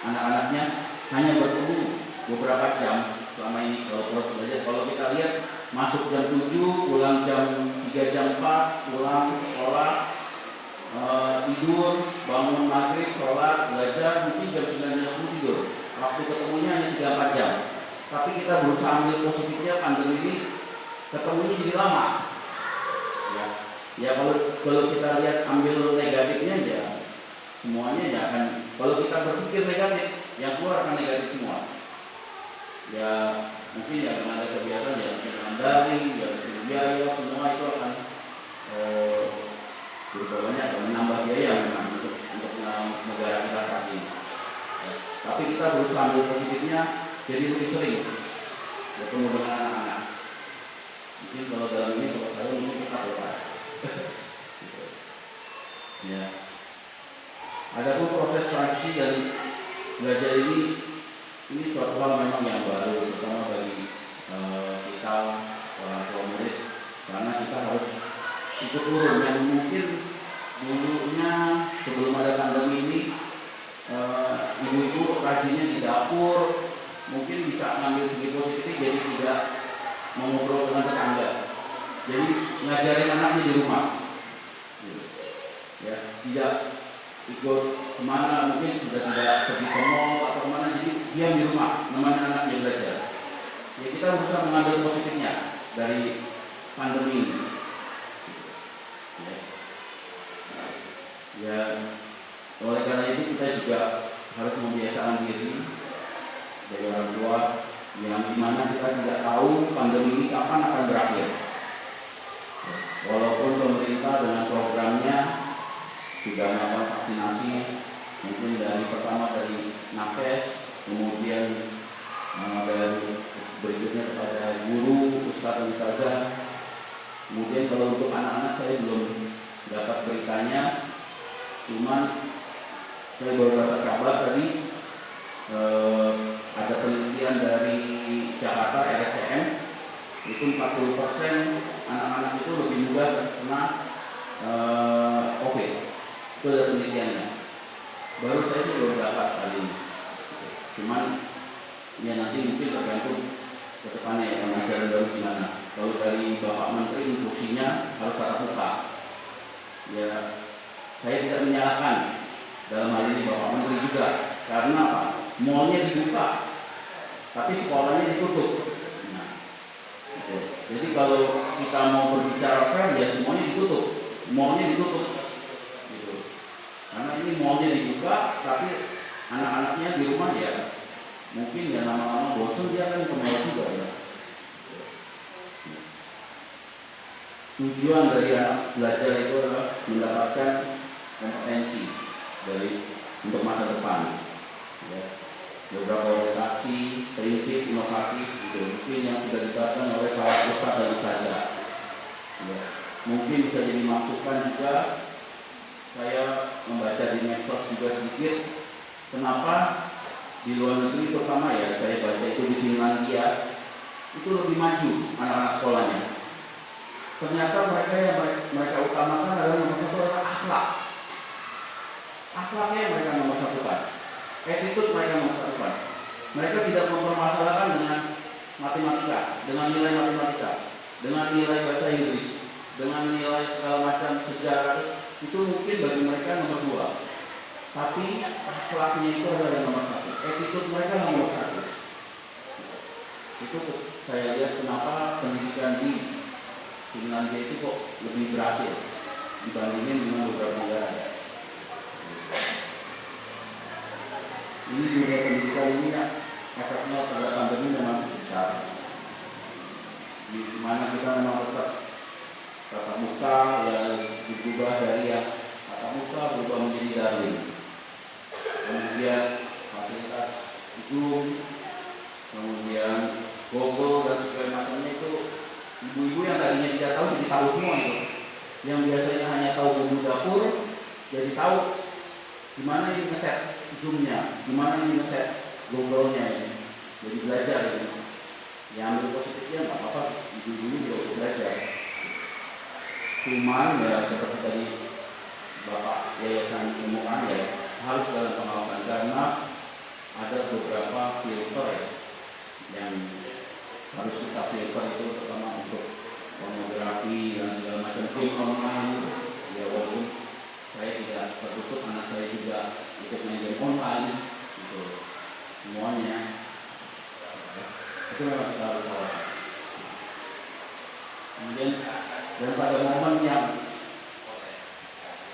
anak-anaknya hanya bertemu beberapa jam selama ini kalau proses belajar. Kalau kita lihat masuk jam 7, pulang jam 3 jam 4, pulang sekolah, tidur, bangun maghrib, sholat, belajar, mungkin jam 9 jam 10 tidur. Waktu ketemunya hanya 3-4 jam. Tapi kita berusaha ambil positifnya, pandemi ini ketemunya jadi lama. Ya kalau kita lihat ambil negatifnya ya semuanya ya akan, kalau kita berpikir negatif yang keluar akan negatif semua. Ya mungkin ya dengan ada kebiasaan ya dengan daring, ya biaya semua itu akan berubahnya akan menambah biaya memang untuk negara kita saat ini. Ya, tapi kita berusaha ambil positifnya, jadi lebih sering bertemu dengan anak-anak. Mungkin kalau dalam ini kalau saya mungkin tetap ya. Ya. Adapun proses transisi dan belajar ini suatu hal memang yang baru, terutama bagi kita orang tua murid, karena kita harus ikut turun yang mungkin dulunya sebelum ada pandemi ini ibu-ibu rajinnya di dapur mungkin bisa ngambil segi positif, jadi tidak mengobrol dengan tetangga, jadi ngajarin anaknya di rumah, ya tidak ikut kemana, mungkin sudah tidak pergi ke mall atau kemana, jadi diam di rumah nemenin anaknya belajar. Ya kita berusaha mengambil positifnya dari pandemi ini. Ya oleh karena itu kita juga harus membiasakan diri dari orang tua yang dimana kita tidak tahu pandemi ini kapan akan berakhir. Walaupun pemerintah dengan programnya sudah melakukan vaksinasi, mungkin pertama dari nakes, kemudian dari berikutnya kepada guru, ustadz dan ustazah. Kemudian kalau untuk anak-anak saya belum dapat beritanya, cuman saya baru dapat kabar tadi ada penelitian dari Jakarta RSCM, itu 40% anak-anak itu lebih mudah terkena COVID. Itu ada penelitiannya. Baru saya sih belum dapat kali ini. Cuman ya nanti mungkin tergantung ke depannya ya, pengajaran baru gimana. Kalau dari Bapak Menteri instruksinya harus tatap muka. Ya, saya tidak menyalahkan dalam hal ini Bapak Menteri juga. Karena apa? Mallnya dibuka, tapi sekolahnya ditutup. Nah, gitu. Jadi kalau kita mau berbicara fair, ya semuanya ditutup, mallnya ditutup. Gitu. Karena ini mallnya dibuka, tapi anak-anaknya di rumah ya mungkin ya lama-lama bosan dia akan kembali juga ya. Tujuan dari anak belajar itu adalah mendapatkan kompetensi untuk masa depan. Ya. Beberapa orientasi, prinsip, inovasi gitu. Mungkin yang sudah diterapkan oleh para ustadz dan ustazah. Ya. Mungkin bisa jadi masukan juga. Saya membaca di medsos juga sedikit. Kenapa di luar negeri terutama ya, saya baca itu di Finlandia itu lebih maju anak-anak sekolahnya. Ternyata mereka yang mereka utamakan adalah nomor satu adalah akhlak. Akhlaknya mereka nomor satukan. Attitude mereka nomor satukan. Mereka tidak mempermasalahkan dengan matematika, dengan nilai matematika, dengan nilai bahasa Inggris, dengan nilai segala macam sejarah. Itu mungkin bagi mereka nomor dua. Tapi akhlaknya itu adalah nomor satu. Attitude mereka nomor satu. Itu saya lihat kenapa pendidikan di Finlandia itu kok lebih berhasil dibandingin dengan beberapa negara. Ini juga pendidikan ini ya, efeknya pada pandemi memang cukup besar. Di mana kita memang tetap tatap muka yang diubah dari yang tatap muka berubah menjadi daring. Kemudian fasilitas Zoom, kemudian Google dan segala macamnya itu ibu-ibu yang tadinya tidak tahu jadi tahu semua itu. Yang biasanya hanya tahu bumbu dapur jadi tahu gimana ini ngeset Zoom-nya, gimana ini ngeset Google-nya ini. Jadi belajar gitu. Ya ambil positifnya nggak apa-apa, ibu-ibu juga belajar. Cuman ya seperti tadi Bapak Yayasan Cemukan ya harus dalam pengawasan karena ada beberapa filter ya, yang harus kita filter itu terutama untuk pornografi dan segala macam game online. Ya walaupun saya tidak tertutup, anak saya juga ikut main game online gitu. Semuanya itu memang kita harus awasi. Kemudian dan pada momen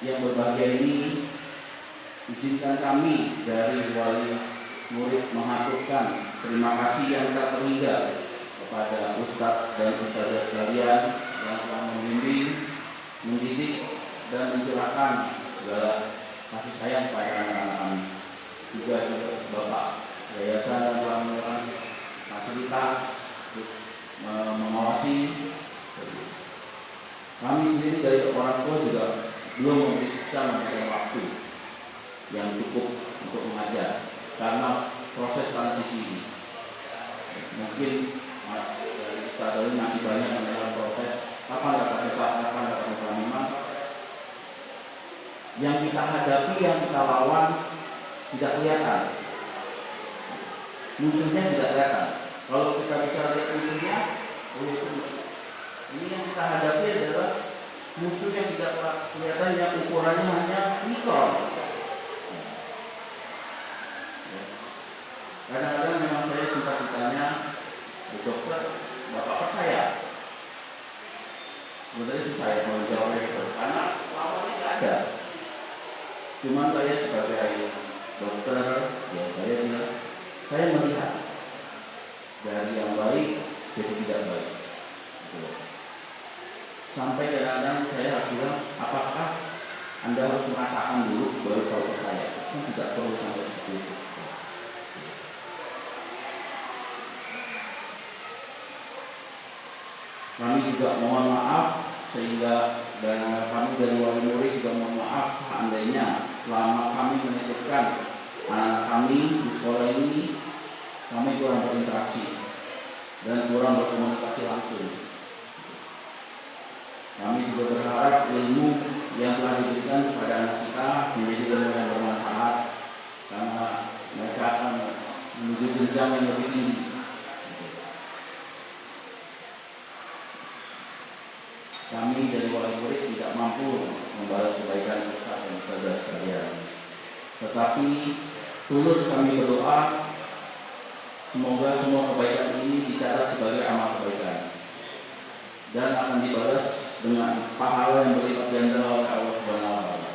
yang berbahagia ini, izinkan kami dari wali murid mengaturkan terima kasih yang tak terhingga kepada Ustadz dan Ustazah sekalian yang telah membimbing, mendidik dan mencurahkan segala kasih sayang kepada anak-anak kami. Juga Bapak Yayasan yang telah memberikan fasilitas mengawasi. Kami sendiri dari orang tua juga belum bisa memberikan waktu yang cukup untuk mengajar karena proses transisi ini. Mungkin saat ini masih banyak mengenai proses kapan dapat dekat, kapan dapat memang yang kita hadapi, yang kita lawan tidak kelihatan, musuhnya tidak kelihatan. Kalau kita bisa lihat musuhnya, itu musuh. Ini yang kita hadapi adalah musuh yang tidak kelihatan, yang ukurannya hanya mikron. Kadang-kadang memang saya suka ditanya, dokter, Bapak percaya? Sebenarnya susah ya mau jawab itu, karena lawannya nggak ada. Cuma saya sebagai dokter, ya saya bilang, saya melihat dari yang baik jadi tidak baik. Sampai kadang-kadang saya bilang, apakah Anda harus merasakan dulu baru tahu percaya? Tidak perlu sampai seperti itu. Kami juga mohon maaf sehingga dan kami dari wali murid juga mohon maaf seandainya selama kami menitipkan anak kami di sekolah ini kami kurang berinteraksi dan kurang berkomunikasi langsung. Kami juga berharap ilmu yang telah diberikan kepada anak kita menjadi ilmu yang bermanfaat karena mereka akan menuju jenjang yang lebih tinggi. Kami dari wali murid tidak mampu membalas kebaikan Ustaz dan Ustazah sekalian. Tetapi tulus kami berdoa semoga semua kebaikan ini dicatat sebagai amal kebaikan dan akan dibalas dengan pahala yang berlipat ganda oleh Allah Subhanahu wa taala.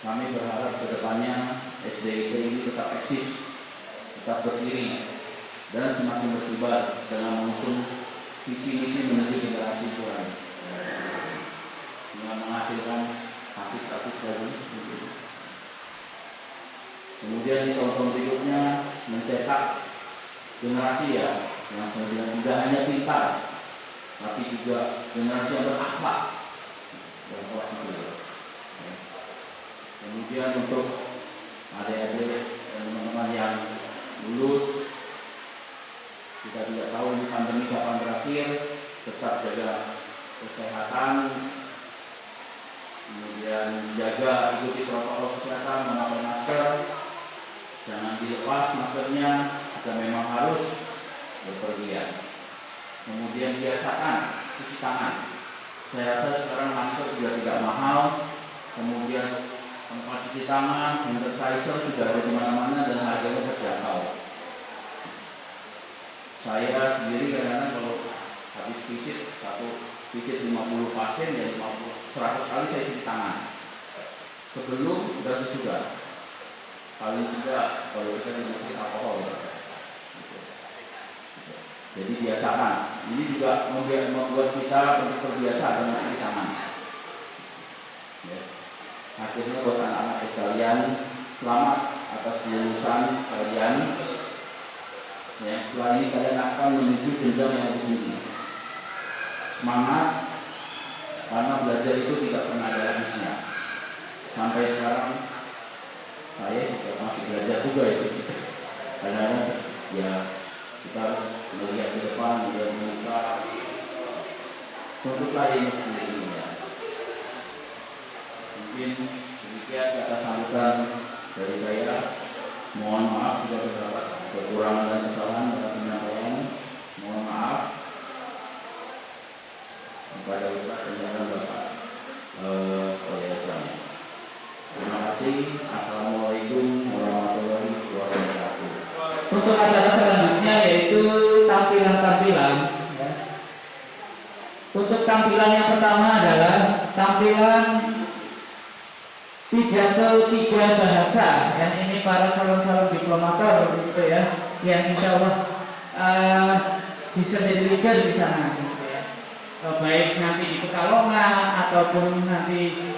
Kami berharap ke depannya SDIT ini tetap eksis, tetap berdiri dan semakin berkibar dengan mengusung visi-misi menuju generasi Quran dengan menghasilkan hafiz-hafiz lagi. Kemudian di tahun-tahun berikutnya mencetak generasi yang tidak hanya pintar, tapi juga generasi yang berakhlak. Kemudian untuk adik-adik dan teman-teman yang lulus, kita tidak tahu ini pandemi kapan berakhir, tetap jaga kesehatan, kemudian jaga ikuti protokol kesehatan, memakai masker, jangan dilepas maskernya jika memang harus berpergian. Kemudian biasakan cuci tangan. Saya rasa sekarang masker sudah tidak mahal, kemudian tempat cuci tangan, hand sanitizer sudah ada di mana-mana dan harganya terjangkau. Saya sendiri kadang-kadang kalau habis visit, satu visit 50 pasien dan 100 kali saya cuci tangan sebelum dan sesudah. Paling tidak kalau kita dikasih alkohol. Jadi biasakan. Ini juga membuat kita terbiasa dengan cuci tangan. Ya. Akhirnya buat anak-anak sekalian, selamat atas kelulusan kalian. Ya, setelah ini kalian akan menuju jenjang yang lebih tinggi. Semangat, karena belajar itu tidak pernah ada habisnya. Sampai sekarang saya juga masih belajar juga itu. Karena ya kita harus melihat ke depan, melihat muka. Tentulah ini sendiri ya. Mungkin demikian kata sambutan dari saya. Mohon maaf jika terdapat kekurangan dan kesalahan dalam penyampaian. Mohon maaf kepada Ustaz dan Bapak saya. Terima kasih. Assalamualaikum warahmatullahi wabarakatuh. Untuk acara selanjutnya yaitu tampilan-tampilan. Ya. Untuk tampilan yang pertama adalah tampilan pidato 3 bahasa. Dan ini para calon-calon diplomator gitu ya, yang insya Allah bisa jadi leader di sana gitu ya. Baik nanti di Pekalongan ataupun nanti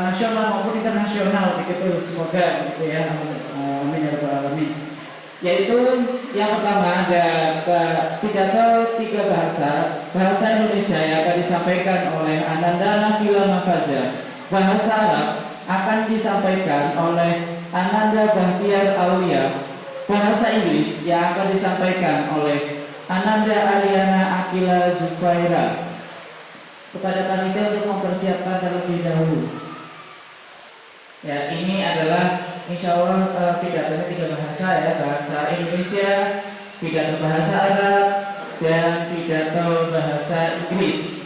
nasional maupun internasional begitu, semoga gitu ya. Amin ya rabbal alamin. Yaitu yang pertama ada pidato 3 bahasa Indonesia yang akan disampaikan oleh Ananda Nafila Mafaza. Bahasa Arab akan disampaikan oleh Ananda Bahtiar Aulia. Bahasa Inggris yang akan disampaikan oleh Ananda Aliana Akila Zufaira. Kepada panitia untuk mempersiapkan terlebih dahulu. Ya, ini adalah insya Allah pidatonya 3 bahasa ya, bahasa Indonesia, pidato bahasa Arab, dan pidato bahasa Inggris.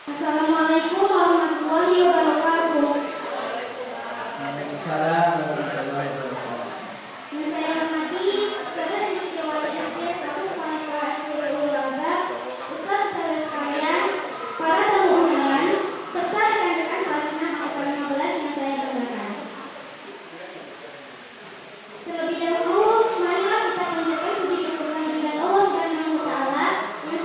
Assalamualaikum warahmatullahi wabarakatuh. Waalaikumsalam warahmatullahi wabarakatuh. Yang saya hormati Saudara Siswa Wali SD 1 Kepala Sekolah SD Ulaba, Ustaz saudara sekalian, para tamu undangan, serta rekan-rekan kelas 6 angkatan 15 yang saya banggakan. Terlebih dahulu, marilah kita panjatkan puji syukur kehadirat Allah Subhanahu wa taala yang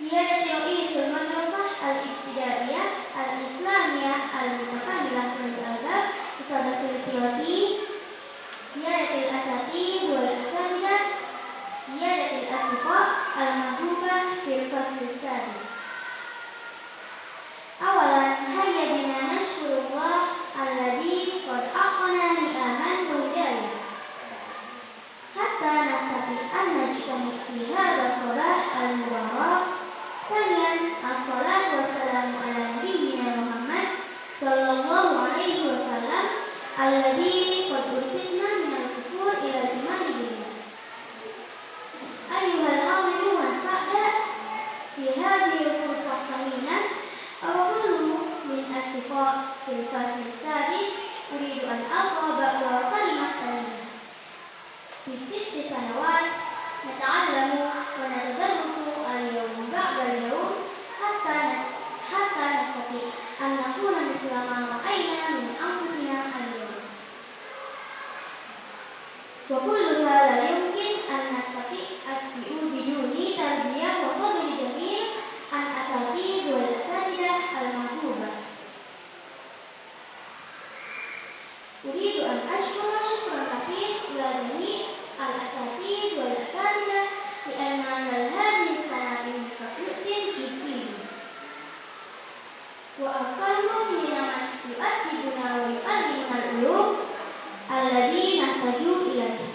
Siyadatil Uisul Madrasah Al-Ibtidaiyah Al-Islamiyah Al-Mutaqabbilah Al-Albab Ustadzah Sulistiwati, Siyadatil Asatidz wal Asatidzah, Siyadatil Asdiqa Al-Mahbubah fil Fasl Sadis. Awalan hayya bina nashkurullah alladzi qad aqana ni'aman wa hidayah hatta nastati an najtami fi hadha shalah al-mubarak. Thaniyan as-salatu wassalamu ala nabiyyina Muhammad sallallahu alaihi wasallam alladzi qad ursilna minal kufur ila al-iman billah. Ayyuhal hadirun sa'da fi hadhihi al-fursah saminah aw kullu min asdiqa fil fasl sadis uridu an alqa ba'da kalimat kalimah. Fi sitti sanawat nata'allamu wa natadarrusu al-yawm ba'da al-yawm hatta nastati an nakuna mithla ma ra'ayna min anfusina al-yawm. Wa kulluha la yumkin an nastati asbi'u biduni tarbiyah wa sabri jamil an asatidz wal asatidzah al-mahbubah. Uridu an ashkura syukran katsir ila jami' al-asatidz wal asatidzah li anna hadhihi sanatin yu'tin jiddi wa afkaruhum liman yu'addibuna wa yu'allimuna al-ulum alladhi nahtaju ilayhi.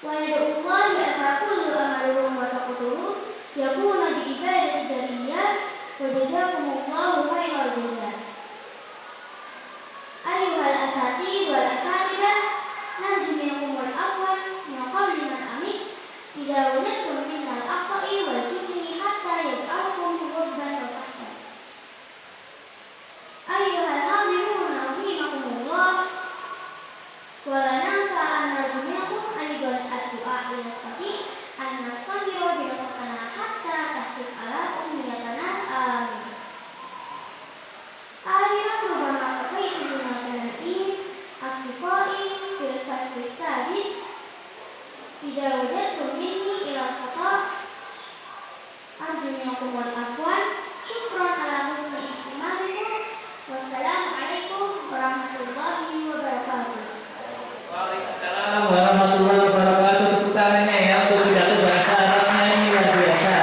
Wa nad'ullahi asa kullu amaluhum wa taqduruhum yakuna bi ibadati jariyah wa jazakumullahu khairal jazaa. Ayyuhal asatidz wal asatidzah narju minkumul afwan min qabli man amik idza wajadtum minal aqta'i wal jubni hatta yaj'alkum ghurban wa sahban. Ayyuhal hadirun rahimakumullah wa la nansa an narju minkum aidan ad-du'a ila sabi an nastaghfira bi nasakana hatta tahqiq ala umniyatana amin. Akhiran rubama kafaitu bimakanin asdiqai fil fasl sadis idza wajadtum minni ila khata arju minkumul afwan syukran ala husni ihtimamikum. Wassalamu alaikum warahmatullahi wabarakatuh. Waalaikumsalam warahmatullahi wabarakatuh. Tepuk tangannya ya untuk pidato bahasa Arabnya ini luar biasa.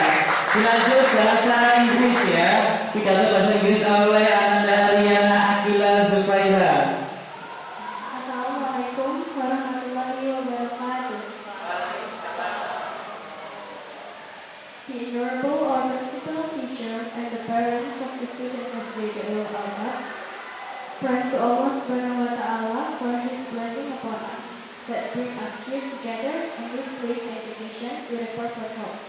Dilanjut bahasa Inggris ya. Pidato bahasa Inggris oleh Ananda Ariana Akila Zulfaiha. Assalamualaikum warahmatullahi wabarakatuh. The Honorable our principal teacher and the parents of the students of Sridul Albab, praise to Allah Subhanahu wa Ta'ala for His blessing upon us that bring us here together in this place of education with a perfect hope.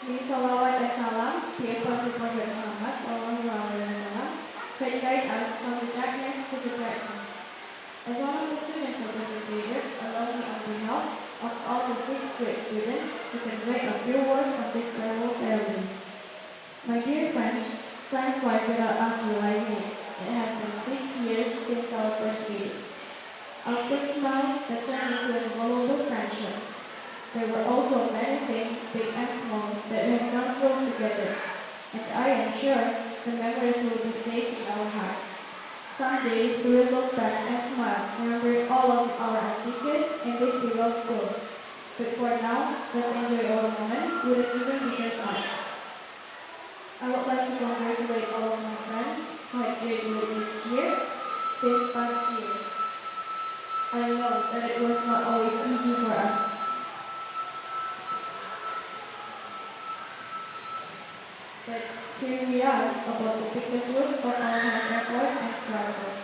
May salawat and salam be upon the Prophet Muhammad sallallahu alaihi wasallam that guide us from the darkness to the brightness. As one of the students of this institute, allow me on behalf of all the 6th grade students to convey a few words of this farewell ceremony. My dear friends, time flies without us realizing it. It has been 6 years since our first meeting. Our quick smiles that turned into an invaluable friendship. There were also many things, big and small, that we have gone through together, and I am sure the memories will be safe in our heart. Someday we will look back and smile, remembering all of our activities in this beloved school. But for now, let's enjoy our moment with an even bigger smile. I would like to congratulate all of my friends who had graduated this year, these past years. I know that it was not always easy for us. But here we are, about to pick the fruits of our hard effort and struggles,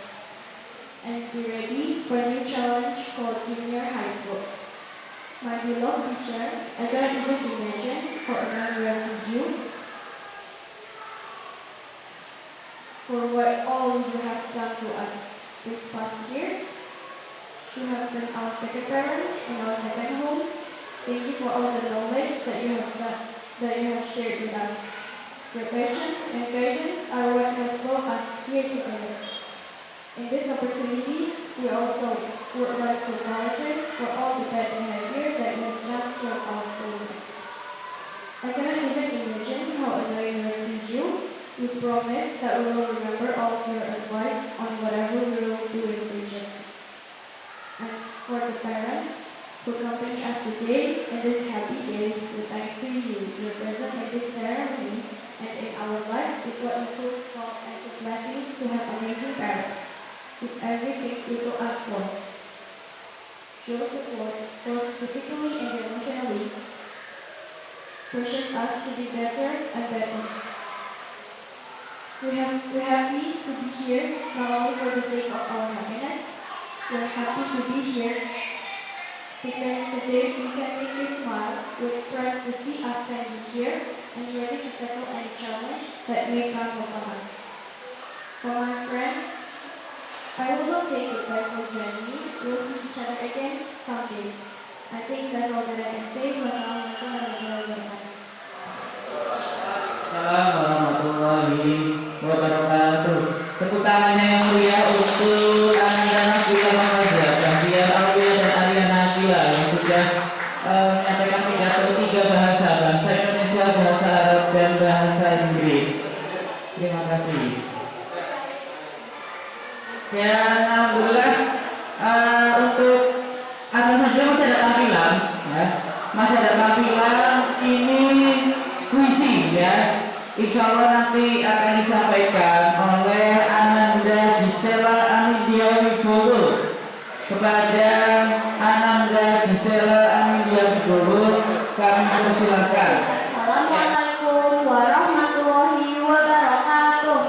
and be ready for a new challenge called junior high school. My beloved teacher, I can't even imagine for a memories with you, for what all you have done to us this past year. You have been our second parent and our second home. Thank you for all the knowledge that you have shared with us. Your passion and guidance are what has brought us here together. In this opportunity, we also would like to apologize for all the bad behavior that we have done throughout our school. I cannot even promise that we will remember all of your advice on whatever we will do in the future. And for the parents who accompany us today in this happy day, we thank to you. Your presence in this ceremony and in our life is what we could call as a blessing to have amazing parents. It's everything we could ask for. Show support both physically and emotionally. Pushes us to be better and better. We're happy to be here, not only for the sake of our happiness. We're happy to be here because today we can make you smile with pride to see us standing here and ready to tackle any challenge that may come upon us. For my friend, I will not say goodbye for joining me. We'll see each other again someday. I think that's all that I can say. Wassalamualaikum warahmatullahi wabarakatuh. Assalamualaikum warahmatullahi wabarakatuh. Tepuk tangannya yang mulia untuk anak-anak Nabila Mamaza, Bahtiar Alwil dan Arya Nabila yang sudah menyampaikan pidato 3 bahasa Indonesia, bahasa Arab, dan bahasa Inggris. Terima kasih. Ya, alhamdulillah untuk selanjutnya masih ada tampilan, ya. Masih ada tampilan ini puisi, ya. Insya Allah nanti akan disampaikan oleh Ananda Gisela Amidia Wibowo. Kepada Ananda Gisela Amidia Wibowo kami persilakan. Assalamualaikum warahmatullahi wabarakatuh.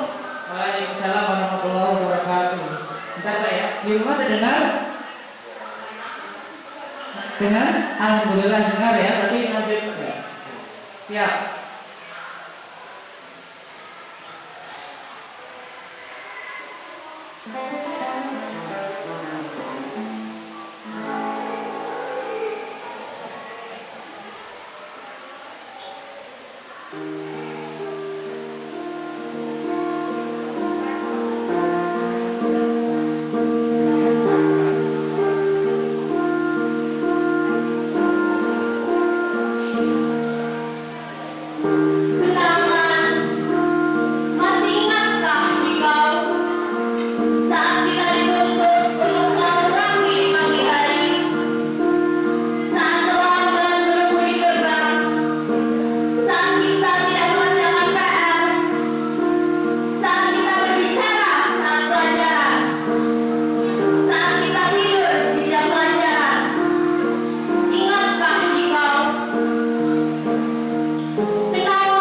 Waalaikumsalam warahmatullahi wabarakatuh. Bentar Pak ya, di rumah terdengar? Dengar? Alhamdulillah dengar ya, tapi lanjut. Siap. Kenal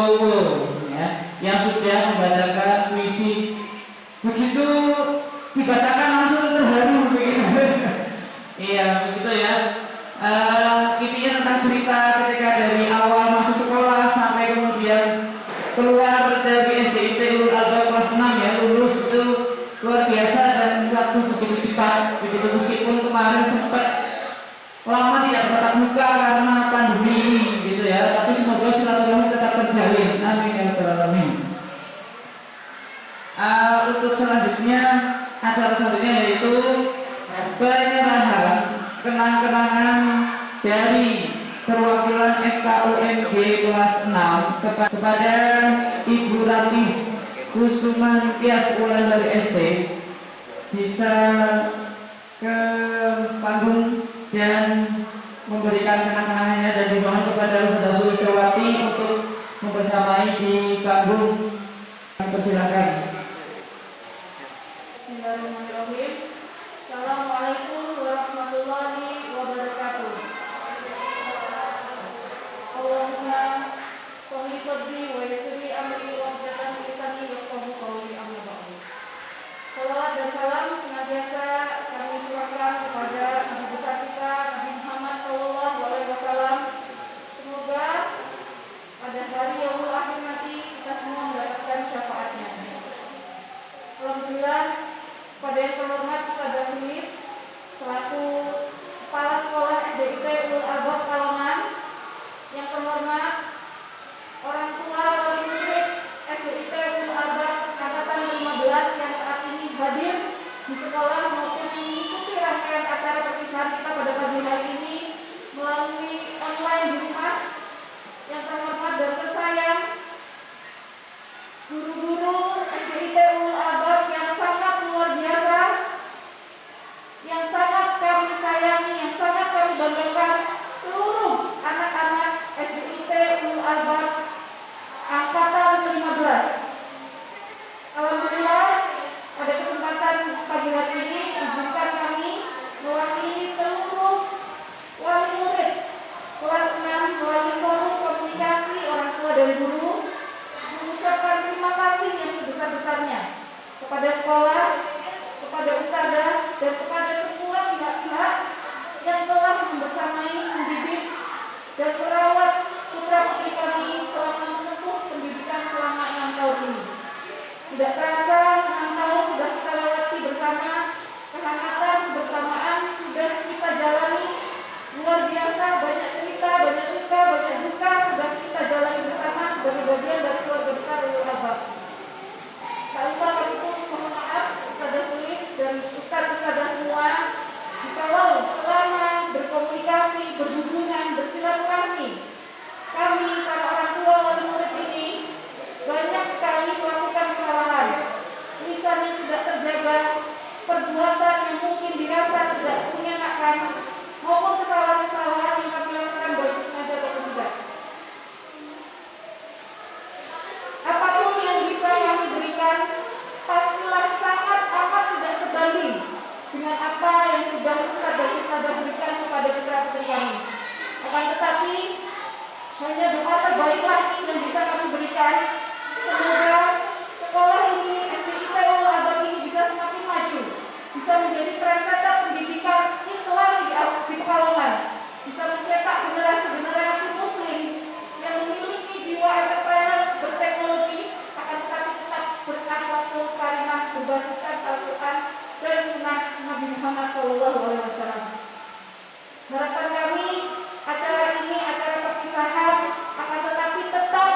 Wibowo ya, yang sudah membacakan puisi. Begitu dibacakan langsung terharu begitu. Iya begitu ya. Intinya tentang cerita ketika dari awal masuk sekolah sampai kemudian keluar dari SDIT Ulul Albab kelas 6 ya, lulus itu luar biasa dan waktu begitu cepat begitu, meskipun kemarin sempat lama tidak bertatap muka karena pandemi ini gitu ya, tapi semoga silaturahmi tetap terjalin, amin ya rabbal alamin. Untuk selanjutnya, acara selanjutnya yaitu penyerahan kenang-kenangan dari perwakilan FKUMG kelas 6 kepada Ibu Ratih Kusuman Tias Ulan dari SD. Bisa ke panggung dan memberikan kenang-kenangannya, dan dimohon kepada Saudara Sulistyawati untuk membersamai di panggung. Persilakan. Bismillahirrahmanirrahim. Assalamualaikum warahmatullahi wabarakatuh. Allahumma sholli sadri wa yassiri amri wa hlul lisani yafqahu qawli, amma ba'du. Salawat dan salam senantiasa kami curahkan kepada Ibu besar kita Nabi Muhammad SAW. Semoga pada hari yaumul akhir nanti kita semua mendapatkan syafaatnya. Alhamdulillah, pada yang terhormat Ustadzah Sulis selaku Kepala Sekolah SDIT Ulul Albab Pekalongan, yang terhormat orang tua wali murid SDIT Ulul Albab angkatan 15 yang saat ini hadir di sekolah maupun mengikuti rangkaian acara perpisahan kita pada pagi hari ini melalui online di rumah, yang terhormat dan tersayang guru-guru SDIT Ulul Albab yang sangat luar biasa, yang sangat kami sayangi, yang sangat kami banggakan, seluruh anak-anak SDIT Ulul Albab angkatan 15. Alhamdulillah, pada kesempatan pagi hari ini izinkan kami mewakili seluruh wali murid kelas 6 melalui forum komunikasi orang tua dan guru mengucapkan terima kasih yang sebesar-besarnya kepada sekolah, kepada ustadzah, dan kepada semua pihak-pihak yang telah membersamai, mendidik, dan merawat putra-putri kami selama menempuh pendidikan selama 6 tahun ini. Tidak terasa 6 tahun sudah kita lewati bersama, kehangatan kebersamaan sudah kita jalani luar biasa, banyak cerita, banyak suka, banyak duka sudah kita jalani bersama sebagai bagian dari keluarga besar Ulul Albab. Tak lupa kami pun mohon maaf Ustadzah Sulis dan ustadz-ustadzah semua jikalau selama berkomunikasi, berhubungan, bersilaturahmi kami para orang tua wali murid ini banyak sekali melakukan kesalahan, lisan yang tidak terjaga, perbuatan yang mungkin dirasa tidak mengenakan, maupun kesalahan-kesalahan yang kami lakukan baik sengaja atau tidak. Apapun yang bisa kami berikan pastilah sangat amat tidak sebanding dengan apa yang sudah Ustadz dan Ustadzah berikan kepada putra-putri kami. Akan tetapi hanya doa terbaiklah yang bisa kami berikan. Semoga sekolah ini, SDIT Ulul Albab ini bisa semakin maju, bisa menjadi trendsetter pendidikan Islam di Pekalongan, bisa mencetak generasi-generasi muslim yang memiliki jiwa entrepreneur berteknologi, akan tetapi tetap berakhlakul karimah berbasiskan Al-Quran dan Sunnah Nabi Muhammad SAW. Harapan kami acara ini, acara perpisahan, akan tetapi tetap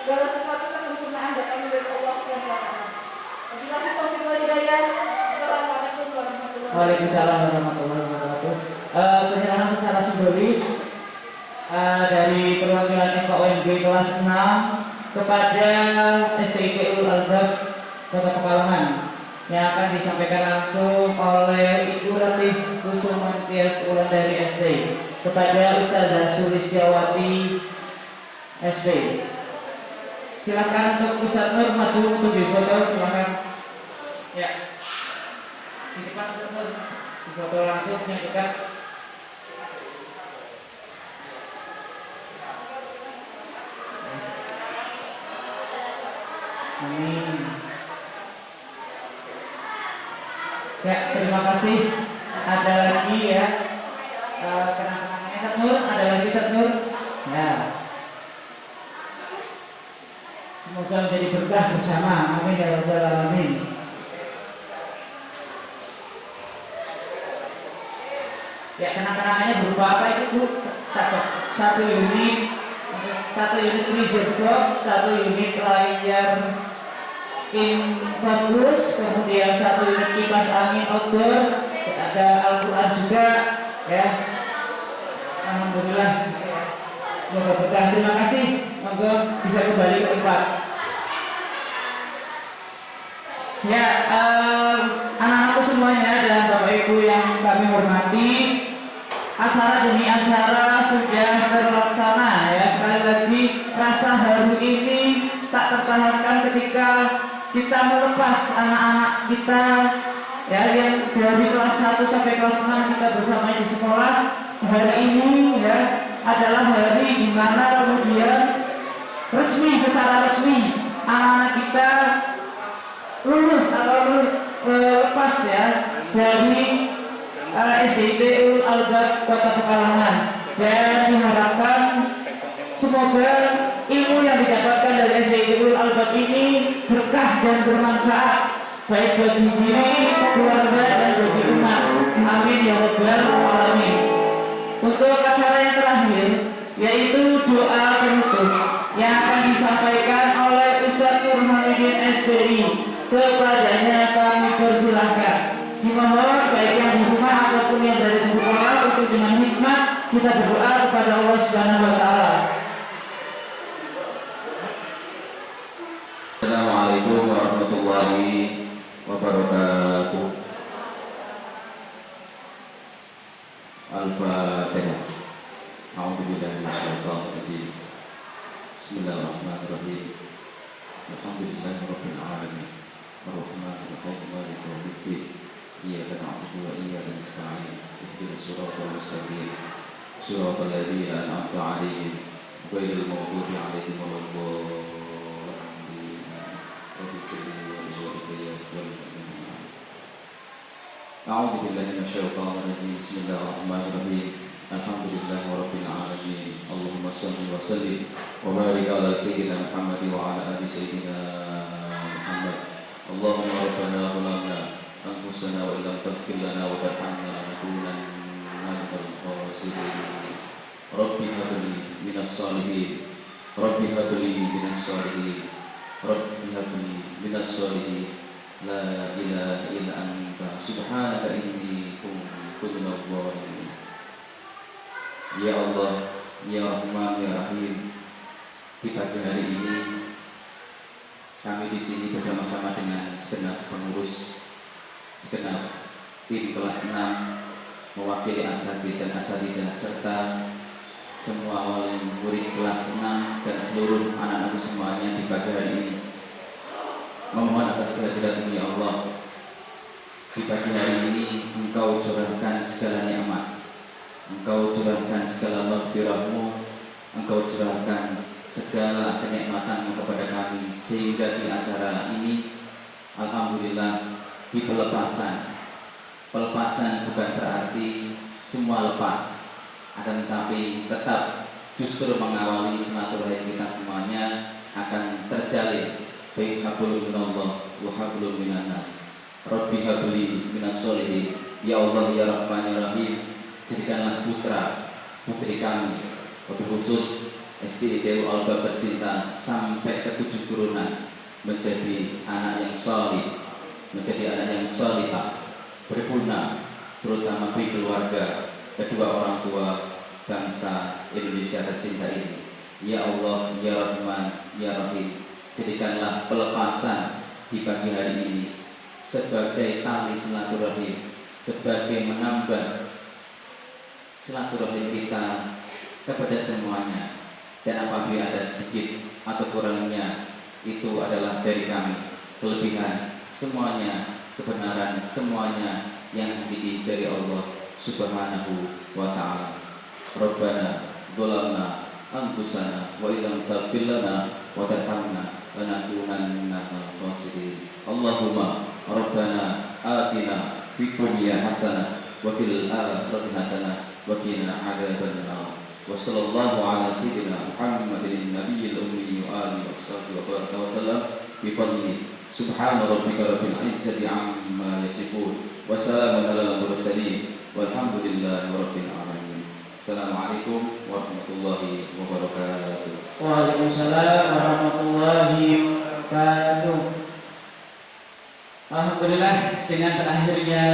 segala sesuatu kesempurnaan datang dari Allah Subhanahu wa taala. Wabillahi taufiq wal hidayah. Assalamualaikum warahmatullahi wabarakatuh. Waalaikumsalam warahmatullahi wabarakatuh. Penyerahan secara simbolis dari perwakilan FKUMB kelas 6 kepada STIPU Albab Kota Pekalongan yang akan disampaikan langsung oleh Ibu Ratih Kusumantias Wulandari SD kepada Ustazah Sulistiawati SP. Silakan untuk Ustaz Nur maju untuk difoto, silakan. Ya. Di depan Ustaz Nur, difoto langsung yang dekat. Amin. Ya, terima kasih. Ada lagi ya. Kenang-kenangannya Ustaz Nur, ada lagi Ustaz Nur. Ya. Semoga menjadi berkah bersama. Amin ya rabbal alamin. Ya, kenang-kenangannya berupa apa itu Bu? Satu unit freezer box, satu unit layar infragus, kemudian satu unit kipas angin outdoor, ada Al-Quran juga, ya. Alhamdulillah. Semoga berkah. Terima kasih. Monggo bisa kembali ke tempat. Ya, anak-anakku semuanya dan Bapak Ibu yang kami hormati, acara demi acara sudah terlaksana ya. Sekali lagi rasa haru ini tak tertahankan ketika kita melepas anak-anak kita ya yang dari kelas 1 sampai kelas 6 kita bersama di sekolah. Hari ini ya adalah hari di mana kemudian secara resmi anak-anak kita lulus atau lepas ya dari SDIPU Albab Kota Pekalongan, dan diharapkan semoga ilmu yang didapatkan dari SDIPU Albab ini berkah dan bermanfaat baik bagi diri, keluarga dan bagi umat. Amin ya rabbal alamin. Untuk acara yang terakhir yaitu doa penutup yang akan disampaikan oleh Ustaz Nurhamidin SPI. Kepadanya kami persilahkan. Dimohon baik yang di rumah ataupun yang berada di sekolah untuk dengan hikmat kita berdoa kepada Allah Subhanahu wa taala. Assalamualaikum warahmatullahi wabarakatuh. Al-Fatihah. A'udzubillahi minasyaitonir rajim. Bismillahirrahmanirrahim. Alhamdulillahirabbil alamin. Ar-Rahmanir Rahim. Maliki yaumiddin. Iyyaka na'budu wa iyyaka nasta'in. Ihdinas siratal mustaqim. Siratal ladzina an'amta 'alaihim ghairil maghdubi alaihim waladdallin. A'udzu billahi minasyaitonir rajim. Bismillahirrahmanirrahim. Alhamdulillahirabbil alamin. Allahumma shalli wa sallim wa barik ala sayyidina Muhammad wa ala ali sayyidina Muhammad. Allahumma rabbana zalamna anfusana wa illam taghfir lana wa tarhamna lanakunanna minal khasirin. Rabbi hab li minas salihin. Rabbi hab li minas salihin. Rabbi hab li minas salihin. La ilaha illa anta subhanaka inni kuntu minadh dhalimin. Ya Allah, ya Rahman, ya Rahim. Di pagi hari ini kami di sini bersama-sama dengan segenap pengurus, segenap tim kelas 6 mewakili asatidz dan asatidzah serta semua wali murid kelas 6 dan seluruh anak-anak semuanya di pagi hari ini memohon atas kehadirat ya Allah. Di pagi hari ini Engkau curahkan segala nikmat, Engkau curahkan segala maghfirah-Mu, Engkau curahkan segala kenikmatan kepada kami, sehingga di acara ini alhamdulillah di pelepasan bukan berarti semua lepas, akan tetapi tetap justru mengawali silaturahim kita semuanya akan terjalin baik hablum minallah wa hablum minan nas. Rabbi habli minas sholihin. Ya Allah ya Rahman ya Rahim, jadikanlah putra putri kami, wabil khusus SDIPU Albab tercinta sampai anak yang salihah, berguna, terutama bagi keluarga, kedua orang tua bangsa Indonesia tercinta ini. Ya Allah, Ya Rahman, Ya Rahim, jadikanlah pelepasan di pagi hari ini sebagai tali silaturahim, sebagai menambah silaturahim kita kepada semuanya. Dan apabila ada sedikit atau kurangnya, itu adalah dari kami. Kelebihan semuanya, kebenaran semuanya yang hakiki dari Allah Subhanahu wa ta'ala. Rabbana dzalamna anfusana wa illam taghfir lana wa tarhamna lanakunanna minal khasirin. Allahumma Rabbana atina fid dunya hasanah wa fil akhirati hasanah wa qina adzabannar. Wa sallallahu ala sayyidina Muhammadin nabiyil ummi wa alihi washabbihi wa baraka wa sallam bi fadli. Subhana rabbika rabbil izzati amma yasifun wa salamun alal mursalin walhamdulillahi rabbil alamin. Assalamualaikum warahmatullahi wabarakatuh. Waalaikumsalam warahmatullahi wabarakatuh. Alhamdulillah, dengan berakhirnya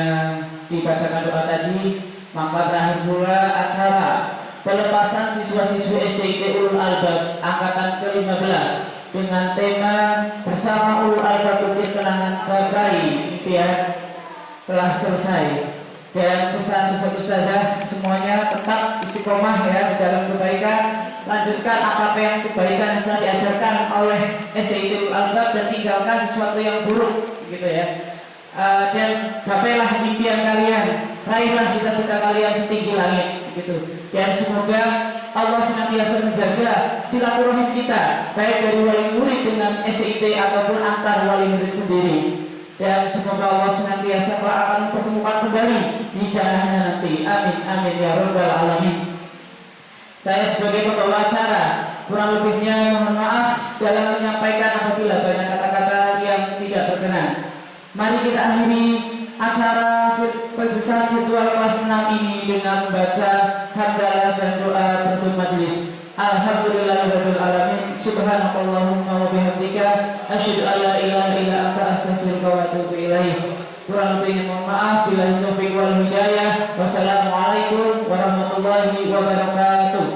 dibacakan doa tadi, maka berakhir pula acara pelepasan siswa-siswi SDIT Ulul Albab angkatan ke-15 dengan tema bersama Ulul Albab Ukir Kenangan Gabai impian telah selesai. Dan pesan ustaz-ustazah semuanya tetap istiqomah ya di dalam kebaikan, lanjutkan apa yang kebaikan yang sudah diajarkan oleh SDIT Ulul Albab dan tinggalkan sesuatu yang buruk gitu ya. Dan gapailah impian kalian, raihlah cita-cita kalian setinggi langit gitu. Dan semoga Allah senantiasa menjaga silaturahim kita baik dari wali murid dengan SIT ataupun antar wali murid sendiri. Dan semoga Allah senantiasa akan mempertemukan kembali di jannahnya nanti. Amin amin ya rabbal alamin. Saya sebagai pembawa acara kurang lebihnya mohon maaf dalam menyampaikan apabila banyak kata-kata yang tidak berkenan. Mari kita akhiri acara perbincangan virtual kelas 6 ini dengan membaca hamdalah dan doa penutup majelis. Alhamdulillahirabbil alamin. Subhanakallahumma wa bihamdika asyhadu an la ilaha illa anta astaghfiruka wa atubu ilaik. Kurang lebihnya mohon maaf. Billahi taufiq wal hidayah. Wassalamualaikum warahmatullahi wabarakatuh.